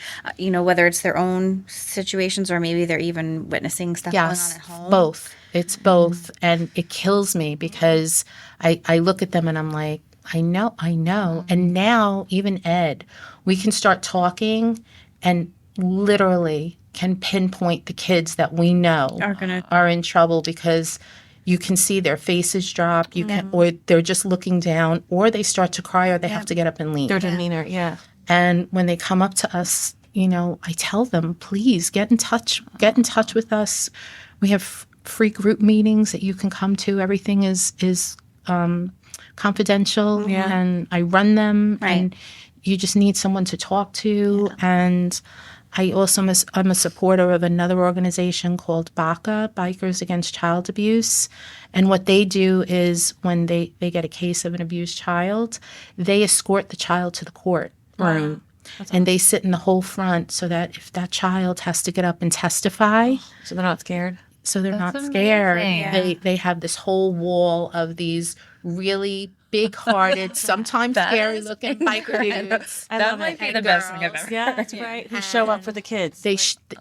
[SPEAKER 5] whether it's their own situations or maybe they're even witnessing stuff going on at home?
[SPEAKER 3] Both. It's both. And it kills me because I look at them and I'm like, I know. And now, even Ed, we can start talking and literally can pinpoint the kids that we know are in trouble because you can see their faces drop, or they're just looking down, or they start to cry, or they have to get up and leave.
[SPEAKER 1] Their demeanor, yeah.
[SPEAKER 3] And when they come up to us, I tell them, please get in touch with us. We have free group meetings that you can come to. Everything is confidential, and I run them, and you just need someone to talk to. And I also I'm a supporter of another organization called BACA, Bikers Against Child Abuse. And what they do is when they get a case of an abused child, they escort the child to the court room. And they sit in the whole front so that if that child has to get up and testify.
[SPEAKER 1] So they're not scared?
[SPEAKER 3] So they're
[SPEAKER 2] That's
[SPEAKER 3] not scared.
[SPEAKER 2] amazing.
[SPEAKER 3] They have this whole wall of these really big-hearted, sometimes scary-looking biker dudes.
[SPEAKER 2] That might be the best thing I've ever
[SPEAKER 1] Yeah, that's right. Who show up for the kids.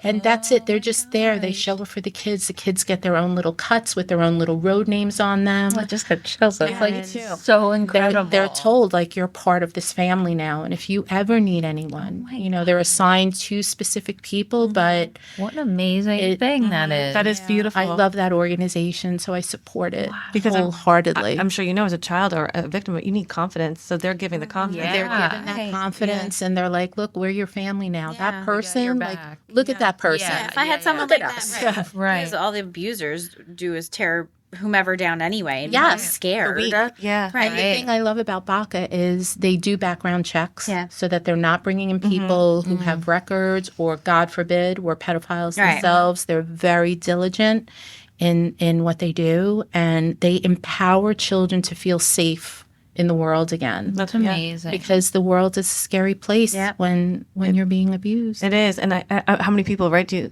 [SPEAKER 3] And that's it. They're just there. They show up for the kids. The kids get their own little cuts with their own little road names on them.
[SPEAKER 2] I just got chills. It's like
[SPEAKER 1] me too.
[SPEAKER 2] so incredible.
[SPEAKER 3] They're told, like, you're part of this family now. And if you ever need anyone, they're assigned to specific people, but
[SPEAKER 2] What an amazing thing that is.
[SPEAKER 1] That is beautiful.
[SPEAKER 3] I love that organization, so I support it
[SPEAKER 1] Because
[SPEAKER 3] wholeheartedly.
[SPEAKER 1] I'm sure as a child or a victim, you need confidence. So they're giving the confidence.
[SPEAKER 2] Yeah.
[SPEAKER 3] They're given that confidence, and they're like, look, we're your family now. That person, like,
[SPEAKER 2] back.
[SPEAKER 3] look at that person.
[SPEAKER 2] Yeah.
[SPEAKER 5] If I had someone like that,
[SPEAKER 2] Right.
[SPEAKER 5] because all the abusers do is tear whomever down anyway. And
[SPEAKER 3] Yes.
[SPEAKER 5] be scared.
[SPEAKER 1] Yeah.
[SPEAKER 5] Right.
[SPEAKER 3] And the thing I love about BACA is they do background checks so that they're not bringing in people who have records or, God forbid, were pedophiles themselves. They're very diligent in what they do, and they empower children to feel safe in the world again.
[SPEAKER 1] That's
[SPEAKER 2] Amazing.
[SPEAKER 3] Because the world is a scary place when you're being abused.
[SPEAKER 1] It is. And how many people, right, do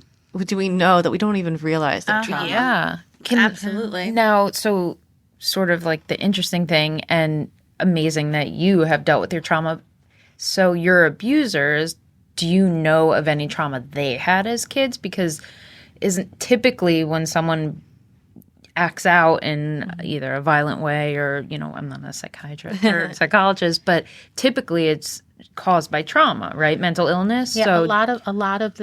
[SPEAKER 1] we know that we don't even realize that trauma?
[SPEAKER 2] Yeah.
[SPEAKER 5] Absolutely.
[SPEAKER 2] Now, so sort of like the interesting thing and amazing that you have dealt with your trauma. So your abusers, do you know of any trauma they had as kids? Because isn't typically when someone acts out in either a violent way or, I'm not a psychiatrist or psychologist, but typically it's caused by trauma, right? Mental illness.
[SPEAKER 3] Yeah,
[SPEAKER 2] So
[SPEAKER 3] a lot of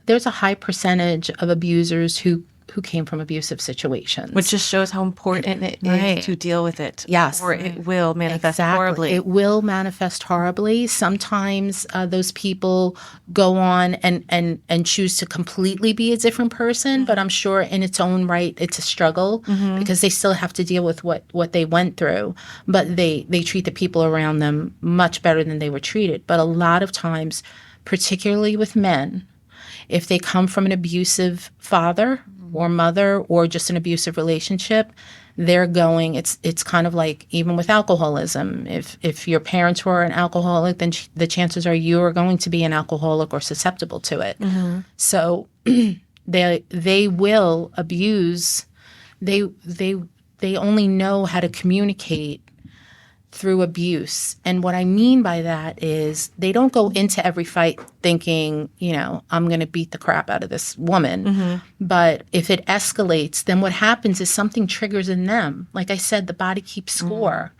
[SPEAKER 3] there's a high percentage of abusers who came from abusive situations.
[SPEAKER 1] Which just shows how important it is to deal with it.
[SPEAKER 3] Yes.
[SPEAKER 1] Or it will manifest horribly.
[SPEAKER 3] It will manifest horribly. Sometimes those people go on and choose to completely be a different person, but I'm sure in its own right, it's a struggle because they still have to deal with what they went through. But they treat the people around them much better than they were treated. But a lot of times, particularly with men, if they come from an abusive father or mother or just an abusive relationship, it's kind of like even with alcoholism. If your parents were an alcoholic, then the chances are you are going to be an alcoholic or susceptible to it. So they will abuse. They only know how to communicate through abuse. And what I mean by that is they don't go into every fight thinking, I'm going to beat the crap out of this woman. But if it escalates, then what happens is something triggers in them. Like I said, the body keeps score.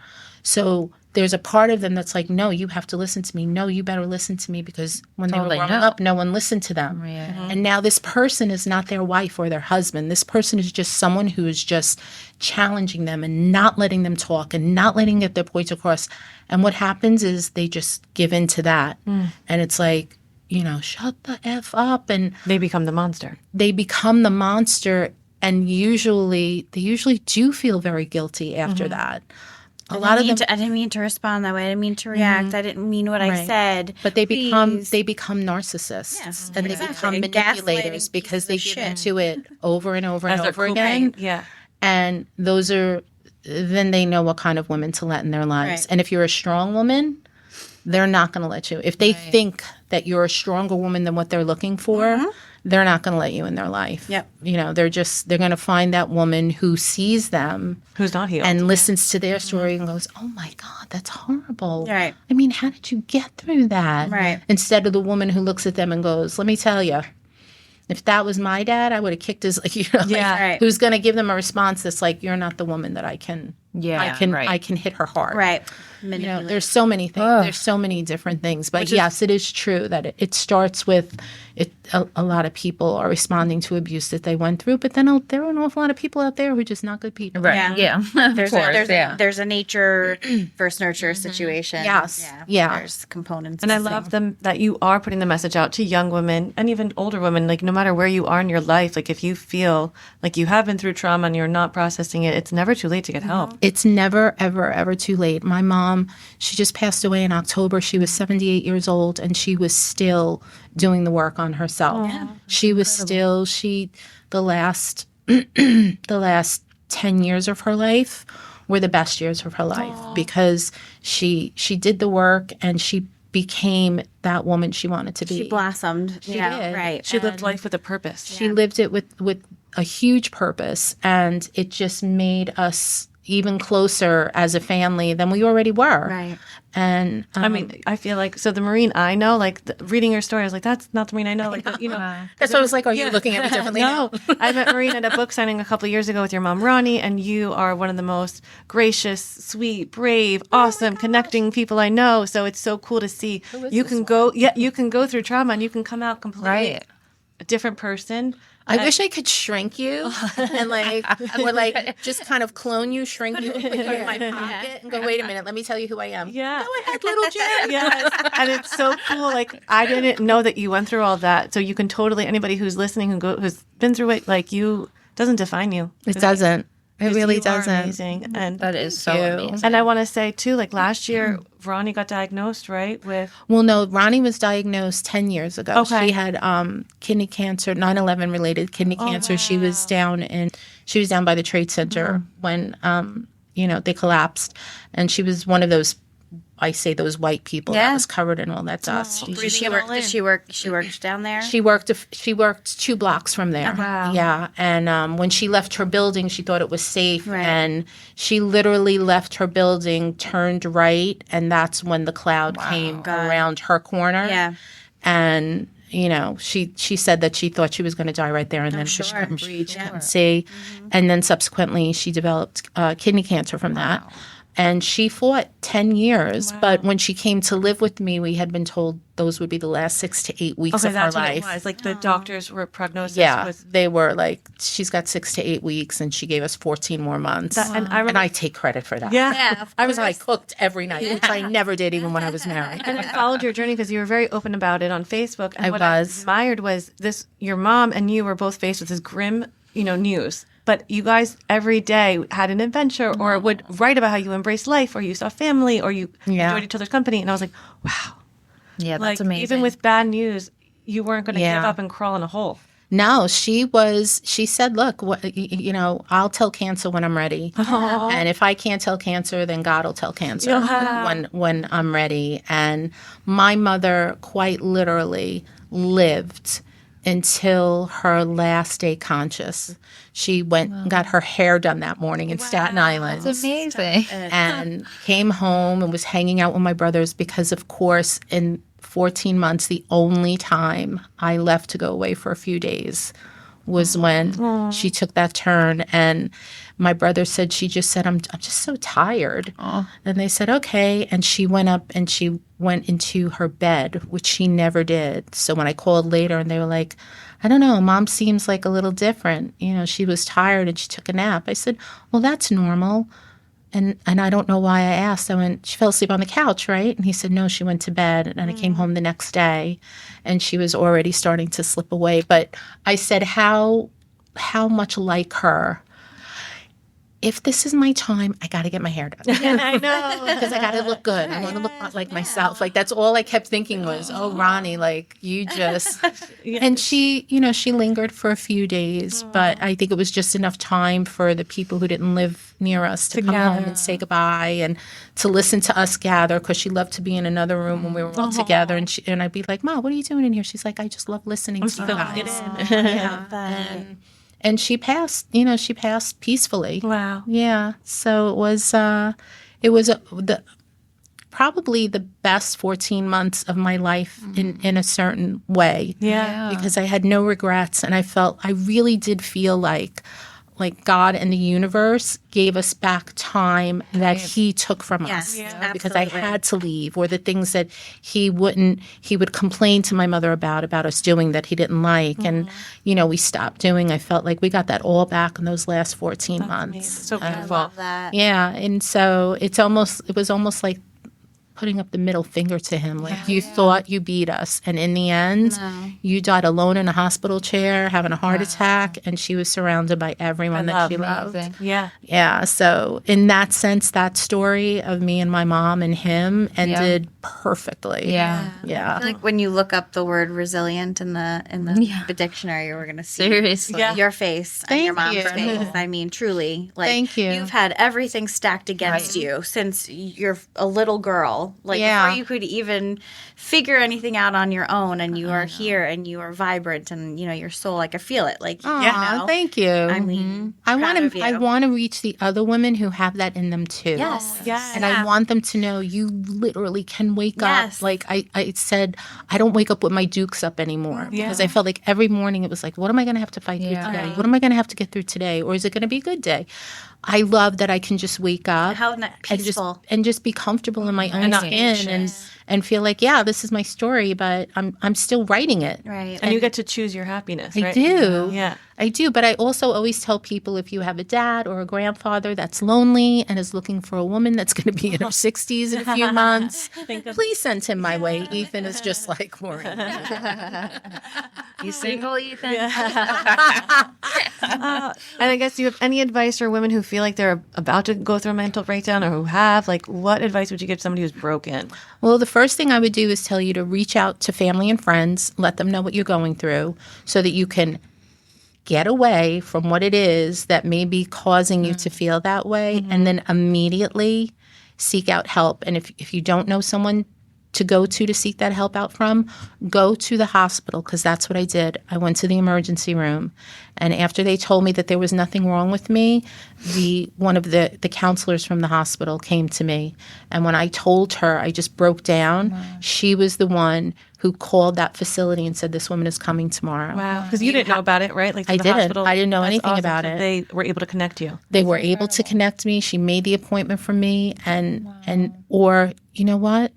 [SPEAKER 3] So there's a part of them that's like, no, you have to listen to me. No, you better listen to me, because when they were growing up, no one listened to them. And now this person is not their wife or their husband. This person is just someone who is just challenging them and not letting them talk and not letting get their points across. And what happens is they just give in to that. And it's like, shut the F up. And
[SPEAKER 1] They become the monster.
[SPEAKER 3] they become the monster. And they usually do feel very guilty after that. A lot of them,
[SPEAKER 5] I didn't mean to respond that way. I didn't mean to react. I didn't mean what I said.
[SPEAKER 3] but they become
[SPEAKER 5] Please.
[SPEAKER 3] narcissists,
[SPEAKER 5] Yes,
[SPEAKER 3] and they
[SPEAKER 5] exactly.
[SPEAKER 3] become
[SPEAKER 5] And
[SPEAKER 3] manipulators
[SPEAKER 5] gaslighting
[SPEAKER 3] because they
[SPEAKER 5] pieces
[SPEAKER 3] get
[SPEAKER 5] of
[SPEAKER 3] into it over and over
[SPEAKER 1] As
[SPEAKER 3] and
[SPEAKER 1] they're
[SPEAKER 3] over
[SPEAKER 1] cool
[SPEAKER 3] again.
[SPEAKER 1] paying. Yeah.
[SPEAKER 3] And then they know what kind of women to let in their lives.
[SPEAKER 5] Right.
[SPEAKER 3] And if you're a strong woman, they're not going to let you. If they think that you're a stronger woman than what they're looking for, they're not going to let you in their life.
[SPEAKER 5] Yep.
[SPEAKER 3] You know, they're going to find that woman who sees them
[SPEAKER 1] Who's not healed.
[SPEAKER 3] and listens to their story and goes, oh my God, that's horrible.
[SPEAKER 5] Right.
[SPEAKER 3] I mean, how did you get through that?
[SPEAKER 5] Right.
[SPEAKER 3] Instead of the woman who looks at them and goes, let me tell you, if that was my dad, I would have kicked his, like, you know,
[SPEAKER 1] Yeah.
[SPEAKER 3] like,
[SPEAKER 5] Right.
[SPEAKER 3] who's going to give them a response that's like, you're not the woman that I can hit her heart.
[SPEAKER 5] Right.
[SPEAKER 3] You know, there's so many things. There's so many different things. But yes, it is true that it starts with a lot of people are responding to abuse that they went through. But then there are an awful lot of people out there who are just not good people.
[SPEAKER 2] Right. Yeah.
[SPEAKER 5] There's a nature versus nurture situation.
[SPEAKER 3] Yes. Yeah.
[SPEAKER 5] There's components.
[SPEAKER 1] And I love them that you are putting the message out to young women and even older women, like no matter where you are in your life, like if you feel like you have been through trauma and you're not processing it, it's never too late to get help.
[SPEAKER 3] It's never, ever, ever too late. My mom, she just passed away in October. She was 78 years old and she was still doing the work on herself. She was still, the last 10 years of her life were the best years of her life because she did the work and she became that woman she wanted to be.
[SPEAKER 5] She blossomed.
[SPEAKER 3] She did.
[SPEAKER 5] Right.
[SPEAKER 1] She lived life with a purpose.
[SPEAKER 3] She lived it with a huge purpose, and it just made us even closer as a family than we already were.
[SPEAKER 5] Right.
[SPEAKER 3] And
[SPEAKER 1] I mean, I feel like, so the Maureen I know, like reading your story, I was like, that's not the Maureen I know. Like, you know.
[SPEAKER 3] that's what I was like, are you looking at me differently?
[SPEAKER 1] No, I met Maureen at a book signing a couple of years ago with your mom, Ronnie, and you are one of the most gracious, sweet, brave, awesome, connecting people I know. So it's so cool to see you can go through trauma and you can come out completely a different person.
[SPEAKER 3] I wish I could shrink you and or just kind of clone you, shrink you, put you in my pocket and go, wait a minute, let me tell you who I am.
[SPEAKER 1] Yeah.
[SPEAKER 3] Go ahead, little Jen.
[SPEAKER 1] Yes. And it's so cool. Like, I didn't know that you went through all that. So you can totally, anybody who's listening who's been through it, like you, doesn't define you.
[SPEAKER 3] It doesn't. It really
[SPEAKER 1] You are
[SPEAKER 3] doesn't.
[SPEAKER 1] amazing. And
[SPEAKER 2] That is so amazing.
[SPEAKER 1] And I want to say too, like last year, Ronnie got diagnosed, right? With
[SPEAKER 3] Well, no, Ronnie was diagnosed 10 years ago.
[SPEAKER 1] Okay.
[SPEAKER 3] She had kidney cancer, 9/11 related kidney cancer. She was down by the Trade Center when they collapsed, and she was one of those, I say, those white people that was covered in all that dust.
[SPEAKER 5] She worked down there.
[SPEAKER 3] She worked 2 blocks from there.
[SPEAKER 1] Wow.
[SPEAKER 3] Yeah, and when she left her building, she thought it was safe,
[SPEAKER 5] Right.
[SPEAKER 3] and she literally left her building, turned right, and that's when the cloud came around her corner.
[SPEAKER 5] Yeah.
[SPEAKER 3] And she said that she thought she was going to die right there, and then she couldn't breathe, she couldn't see, and then subsequently she developed kidney cancer from that. And she fought 10 years, but when she came to live with me, we had been told those would be the last 6 to 8 weeks of her
[SPEAKER 1] that's
[SPEAKER 3] life.
[SPEAKER 1] what it was. Like the doctors were prognosis.
[SPEAKER 3] Yeah,
[SPEAKER 1] was,
[SPEAKER 3] they were like, she's got 6 to 8 weeks, and she gave us 14 more months.
[SPEAKER 1] and I remember,
[SPEAKER 3] And I take credit for that.
[SPEAKER 1] yeah.
[SPEAKER 3] I was like cooked every night, which I never did even when I was married.
[SPEAKER 1] And I followed your journey because you were very open about it on Facebook. And
[SPEAKER 3] I
[SPEAKER 1] what
[SPEAKER 3] was.
[SPEAKER 1] I admired was this: your mom and you were both faced with this grim, news. But you guys every day had an adventure, or would write about how you embraced life, or you saw family, or you enjoyed each other's company. And I was like, wow,
[SPEAKER 2] Yeah, that's
[SPEAKER 1] like
[SPEAKER 2] amazing.
[SPEAKER 1] even with bad news, you weren't going to give
[SPEAKER 3] Yeah.
[SPEAKER 1] up and crawl in a hole.
[SPEAKER 3] No, she said, look, I'll tell cancer when I'm ready. And if I can't tell cancer, then God will tell cancer when I'm ready. And my mother quite literally lived until her last day conscious. She went and got her hair done that morning in Staten Island.
[SPEAKER 2] That's amazing.
[SPEAKER 3] And came home and was hanging out with my brothers because, of course, in 14 months, the only time I left to go away for a few days was when she took that turn. And my brother said, she just said, I'm just so tired. And they said, okay. And she went up and she went into her bed, which she never did. So when I called later and they were like, I don't know, Mom seems like a little different. She was tired and she took a nap. I said, well, that's normal. And I don't know why I asked. I went, she fell asleep on the couch, right? And he said, no, she went to bed. And I came home the next day and she was already starting to slip away. But I said, how much like her if this is my time, I got to get my hair done.
[SPEAKER 1] I know.
[SPEAKER 3] Because I got to look good. I want to look like myself. Like, that's all I kept thinking was, oh, Ronnie, like, you just. And she, she lingered for a few days, but I think it was just enough time for the people who didn't live near us to come home and say goodbye and to listen to us gather, because she loved to be in another room when we were all together. And I'd be like, Ma, what are you doing in here? She's like, I just love listening to you guys. And she passed, she passed peacefully.
[SPEAKER 1] Wow.
[SPEAKER 3] Yeah. So it was probably the best 14 months of my life in a certain way.
[SPEAKER 1] Yeah.
[SPEAKER 3] Because I had no regrets, and I really did feel like God and the universe gave us back time that he took from us.
[SPEAKER 5] Yeah,
[SPEAKER 3] because I had to leave, or the things that he would complain to my mother about us doing that he didn't like. And, we stopped doing. I felt like we got that all back in those last 14 months.
[SPEAKER 1] So beautiful.
[SPEAKER 5] I love that.
[SPEAKER 3] Yeah. And so it was almost like putting up the middle finger to him. Like, you thought you beat us. And in the end, you died alone in a hospital chair, having a heart attack, and she was surrounded by everyone that she loved.
[SPEAKER 1] Yeah.
[SPEAKER 3] Yeah. So in that sense, that story of me and my mom and him ended perfectly.
[SPEAKER 2] Yeah.
[SPEAKER 3] Yeah.
[SPEAKER 5] I feel like when you look up the word resilient in the dictionary, we're going to see
[SPEAKER 2] Seriously.
[SPEAKER 5] your face and your mom's
[SPEAKER 3] you.
[SPEAKER 5] face. I mean, truly. Like,
[SPEAKER 3] Thank you.
[SPEAKER 5] You've had everything stacked against you since you're a little girl. Like, before you could even figure anything out on your own, and you are here and you are vibrant, and, your soul, like, I feel it. Like,
[SPEAKER 3] Thank you.
[SPEAKER 5] I mean,
[SPEAKER 3] I
[SPEAKER 5] I
[SPEAKER 3] want to reach the other women who have that in them too.
[SPEAKER 5] Yes.
[SPEAKER 3] And I want them to know you literally can wake
[SPEAKER 5] Yes.
[SPEAKER 3] up. Like I said, I don't wake up with my dukes up anymore, because I felt like every morning it was like, what am I going to have to fight through today? What am I going to have to get through today? Or is it going to be a good day? I love that I can just wake up
[SPEAKER 5] How peaceful.
[SPEAKER 3] and just be comfortable in my own skin and feel like, this is my story, but I'm still writing it.
[SPEAKER 5] Right.
[SPEAKER 1] And you get to choose your happiness, right?
[SPEAKER 3] I do.
[SPEAKER 1] Yeah.
[SPEAKER 3] I do. But I also always tell people, if you have a dad or a grandfather that's lonely and is looking for a woman that's going to be in her 60s in a few months, please send him my way. Ethan is just like Maureen.
[SPEAKER 2] You single, Ethan?
[SPEAKER 1] And I guess, do you have any advice for women who feel like they're about to go through a mental breakdown, or who have? Like, what advice would you give somebody who's broken?
[SPEAKER 3] Well, the first thing I would do is tell you to reach out to family and friends, let them know what you're going through, so that you can get away from what it is that may be causing you to feel that way, and then immediately seek out help. And if you don't know someone to go to seek that help out from, go to the hospital, because that's what I did. I went to the emergency room, and after they told me that there was nothing wrong with me, one of the counselors from the hospital came to me, and when I told her, I just broke down. Wow. She was the one who called that facility and said, this woman is coming tomorrow.
[SPEAKER 1] Wow. Because you didn't know about it, right? Like,
[SPEAKER 3] I
[SPEAKER 1] the
[SPEAKER 3] didn't.
[SPEAKER 1] hospital.
[SPEAKER 3] I didn't know
[SPEAKER 1] That's
[SPEAKER 3] anything
[SPEAKER 1] awesome.
[SPEAKER 3] about
[SPEAKER 1] So
[SPEAKER 3] it.
[SPEAKER 1] They were able to connect you.
[SPEAKER 3] They were able to connect me. She made the appointment for me, or you know what?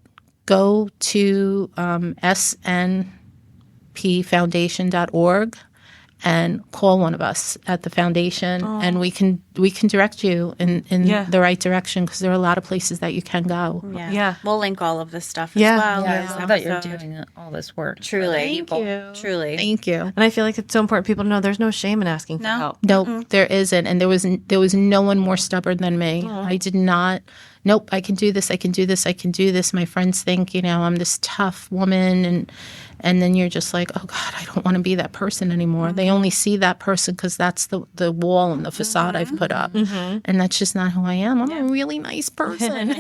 [SPEAKER 3] Go to snpfoundation.org and call one of us at the foundation, and we can direct you in the right direction, because there are a lot of places that you can go.
[SPEAKER 5] Yeah. We'll link all of this stuff as
[SPEAKER 1] Yeah.
[SPEAKER 5] well.
[SPEAKER 2] Yeah, I love that you're doing all this work.
[SPEAKER 5] Truly. Truly.
[SPEAKER 3] Thank you.
[SPEAKER 1] And I feel like it's so important people to know there's no shame in asking for help.
[SPEAKER 3] Nope, there isn't. And there was no one more stubborn than me. I did not. Nope, I can do this. I can do this. I can do this. My friends think, I'm this tough woman, and then you're just like, oh God, I don't want to be that person anymore. They only see that person because that's the wall and the facade I've put up, and that's just not who I am. I'm a really nice person.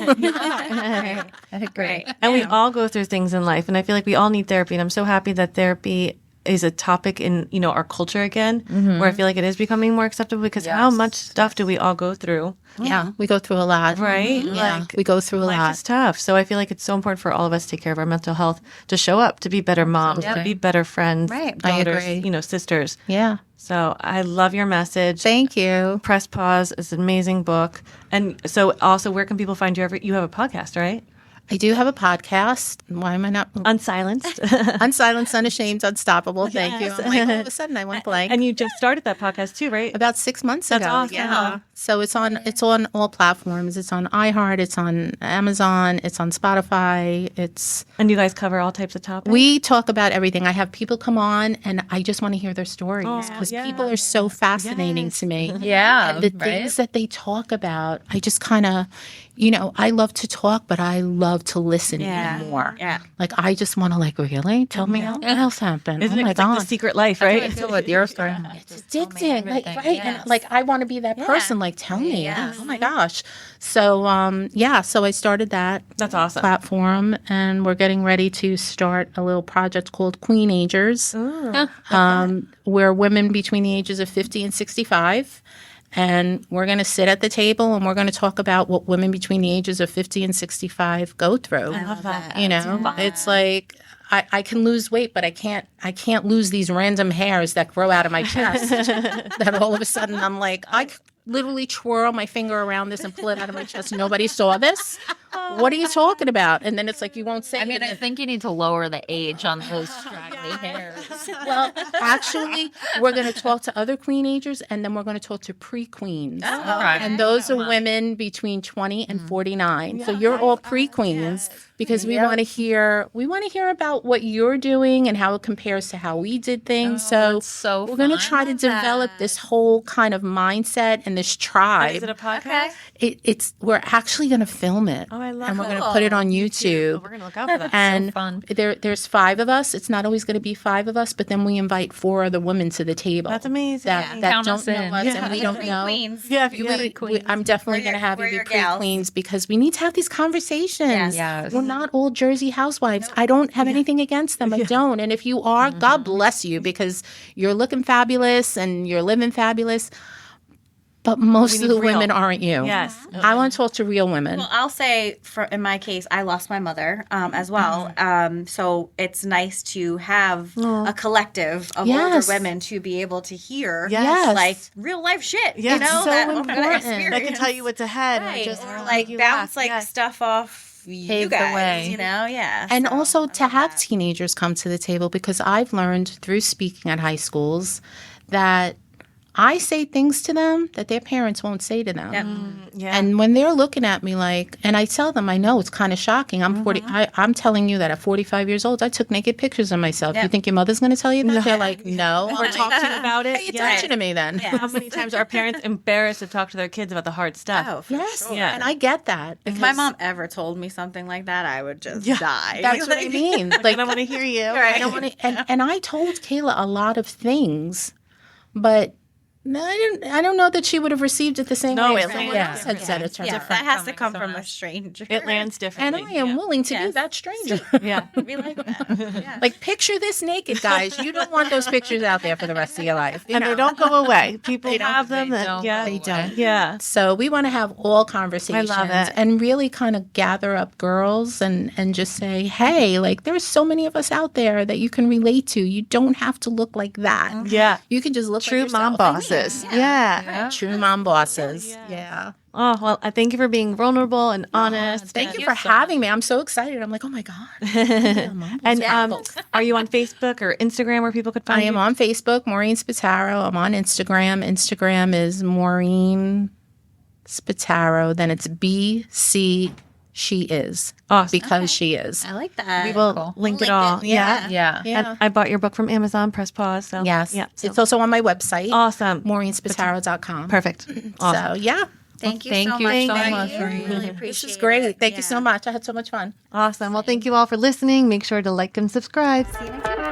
[SPEAKER 2] Great.
[SPEAKER 1] And we all go through things in life, and I feel like we all need therapy. And I'm so happy that therapy is a topic in our culture again, where I feel like it is becoming more acceptable, because how much stuff do we all go through?
[SPEAKER 3] Yeah, we go through a lot.
[SPEAKER 1] Right?
[SPEAKER 3] Yeah,
[SPEAKER 1] Like,
[SPEAKER 3] we go through a
[SPEAKER 1] life
[SPEAKER 3] lot.
[SPEAKER 1] is tough. So I feel like it's so important for all of us to take care of our mental health, to show up, to be better moms, to be better friends,
[SPEAKER 5] Right.
[SPEAKER 1] daughters,
[SPEAKER 3] I agree.
[SPEAKER 1] Sisters.
[SPEAKER 3] Yeah.
[SPEAKER 1] So I love your message.
[SPEAKER 3] Thank you.
[SPEAKER 1] Press Pause is an amazing book. And so also, where can people find you? You have a podcast, right?
[SPEAKER 3] I do have a podcast. Why am I not?
[SPEAKER 4] Unsilenced.
[SPEAKER 3] Unsilenced, Unashamed, Unstoppable. Thank you. I'm like, all of a sudden I went blank.
[SPEAKER 4] And you just started that podcast too, right?
[SPEAKER 3] About 6 months
[SPEAKER 4] That's
[SPEAKER 3] ago.
[SPEAKER 4] awesome.
[SPEAKER 3] Yeah. So it's on all platforms. It's on iHeart. It's on Amazon. It's on Spotify.
[SPEAKER 4] And you guys cover all types of topics?
[SPEAKER 3] We talk about everything. I have people come on, and I just want to hear their stories because people are so fascinating to me.
[SPEAKER 2] Yeah.
[SPEAKER 3] And the things that they talk about, I just kind of, I love to talk, but I love to listen even more.
[SPEAKER 5] Yeah.
[SPEAKER 3] Like, I just want to really tell me what else happened.
[SPEAKER 4] Isn't
[SPEAKER 3] oh
[SPEAKER 4] it
[SPEAKER 3] my
[SPEAKER 4] like
[SPEAKER 3] God.
[SPEAKER 4] the secret life, right?
[SPEAKER 2] I feel with your story.
[SPEAKER 3] It's addicting, right? And I want to be that person. Tell me.
[SPEAKER 5] Yes.
[SPEAKER 3] Oh my gosh. So, so I started that.
[SPEAKER 4] That's awesome.
[SPEAKER 3] Platform, and we're getting ready to start a little project called Queenagers, where women between the ages of 50 and 65. And we're going to sit at the table and we're going to talk about what women between the ages of 50 and 65 go through.
[SPEAKER 5] I love that.
[SPEAKER 3] It's like I can lose weight, but I can't lose these random hairs that grow out of my chest. That all of a sudden I'm like, I literally twirl my finger around this and pull it out of my chest. Nobody saw this. What are you talking about? And then it's like, you won't say it.
[SPEAKER 2] I think you need to lower the age on those straggly hairs.
[SPEAKER 3] Well, actually, we're going to talk to other queenagers, and then we're going to talk to pre-queens. And those are women between 20 and 49. So you're all pre-queens because we want to hear about what you're doing and how it compares to how we did things. So we're going to try to develop this whole kind of mindset and this tribe.
[SPEAKER 4] Is it a podcast?
[SPEAKER 3] We're actually going to film it.
[SPEAKER 4] Oh, I love
[SPEAKER 3] and we're
[SPEAKER 4] it.
[SPEAKER 3] going to put it on YouTube.
[SPEAKER 4] We're going to look out for that.
[SPEAKER 3] And
[SPEAKER 2] fun.
[SPEAKER 3] there's 5 of us. It's not always going to be 5 of us, but then we invite 4 other women to the table.
[SPEAKER 4] That's amazing.
[SPEAKER 3] That
[SPEAKER 2] Count
[SPEAKER 3] don't
[SPEAKER 2] us
[SPEAKER 3] know
[SPEAKER 2] in.
[SPEAKER 3] us and we don't know.
[SPEAKER 5] Queens.
[SPEAKER 4] Yeah,
[SPEAKER 3] I'm definitely going to have you be pre-queens because we need to have these conversations.
[SPEAKER 2] Yes.
[SPEAKER 3] We're not all Jersey housewives. I don't have anything against them. I don't. And if you are, God bless you because you're looking fabulous and you're living fabulous. But most of the women aren't you.
[SPEAKER 4] Yes.
[SPEAKER 3] I want to talk to real women.
[SPEAKER 5] Well, I'll say, in my case, I lost my mother as well. So it's nice to have a collective of older women to be able to hear real life shit.
[SPEAKER 4] Yes.
[SPEAKER 5] So
[SPEAKER 3] that
[SPEAKER 5] important.
[SPEAKER 4] They can tell you what's ahead.
[SPEAKER 5] Right.
[SPEAKER 4] And
[SPEAKER 5] or bounce stuff off you
[SPEAKER 2] Pave the
[SPEAKER 5] guys.
[SPEAKER 2] way.
[SPEAKER 5] Yeah.
[SPEAKER 3] And
[SPEAKER 5] So,
[SPEAKER 3] also to have teenagers come to the table because I've learned through speaking at high schools that I say things to them that their parents won't say to them. And when they're looking at me and I tell them, I know it's kind of shocking. I'm 40. I'm telling you that at 45 years old, I took naked pictures of myself. You think your mother's going to tell you that? They're like, no.
[SPEAKER 4] Or talk to you about it.
[SPEAKER 3] Pay attention to me then.
[SPEAKER 4] How many times are parents embarrassed to talk to their kids about the hard stuff?
[SPEAKER 5] Oh, for
[SPEAKER 3] Yes.
[SPEAKER 5] sure.
[SPEAKER 4] Yeah.
[SPEAKER 3] And I get that.
[SPEAKER 5] If my mom ever told me something like that, I would just die.
[SPEAKER 3] That's what I mean.
[SPEAKER 4] I don't want to hear you.
[SPEAKER 3] I don't want to. And I told Kayla a lot of things, but I don't know that she would have received it the same way.
[SPEAKER 4] It lands
[SPEAKER 3] had said it to her.
[SPEAKER 5] That has to come from a stranger.
[SPEAKER 4] It lands
[SPEAKER 3] And
[SPEAKER 4] differently.
[SPEAKER 3] I am willing to be that stranger.
[SPEAKER 4] Yeah.
[SPEAKER 5] We like that.
[SPEAKER 3] Like, picture this naked, guys. You don't want those pictures out there for the rest of your life.
[SPEAKER 4] And they don't go away. People have them.
[SPEAKER 2] They don't
[SPEAKER 3] They don't.
[SPEAKER 4] Yeah.
[SPEAKER 3] So we want to have all conversations.
[SPEAKER 4] I love it.
[SPEAKER 3] And really kind of gather up girls and just say, hey, there's so many of us out there that you can relate to. You don't have to look like that.
[SPEAKER 4] Yeah.
[SPEAKER 3] You can just look
[SPEAKER 1] True
[SPEAKER 3] like
[SPEAKER 1] mom
[SPEAKER 3] yourself.
[SPEAKER 1] bosses. Yeah.
[SPEAKER 3] True mom bosses. Yeah.
[SPEAKER 1] Oh, well, I thank you for being vulnerable and honest.
[SPEAKER 3] Thank you for having me. I'm so excited. I'm like, oh my God.
[SPEAKER 1] And are you on Facebook or Instagram where people could find
[SPEAKER 3] I
[SPEAKER 1] you?
[SPEAKER 3] am on Facebook, Maureen Spataro. I'm on Instagram. Instagram is Maureen Spataro. Then it's BC She Is.
[SPEAKER 1] Awesome.
[SPEAKER 3] Because she is.
[SPEAKER 5] I like that.
[SPEAKER 1] We will link it all. Yeah.
[SPEAKER 2] Yeah.
[SPEAKER 1] And I bought your book from Amazon, Press Pause. So
[SPEAKER 3] Yes.
[SPEAKER 1] Yeah.
[SPEAKER 3] It's also on my website.
[SPEAKER 1] Awesome.
[SPEAKER 3] MaureenSpataro.com.
[SPEAKER 1] Perfect. Awesome.
[SPEAKER 3] So, yeah.
[SPEAKER 5] Thank you
[SPEAKER 2] Thank
[SPEAKER 5] so
[SPEAKER 2] you
[SPEAKER 5] much.
[SPEAKER 2] so much,
[SPEAKER 5] I
[SPEAKER 2] Maureen.
[SPEAKER 5] really appreciate
[SPEAKER 3] This is great.
[SPEAKER 5] it.
[SPEAKER 3] Thank you so much. I had so much fun.
[SPEAKER 1] Awesome. Well, thank you all for listening. Make sure to like and subscribe.
[SPEAKER 5] See you next time.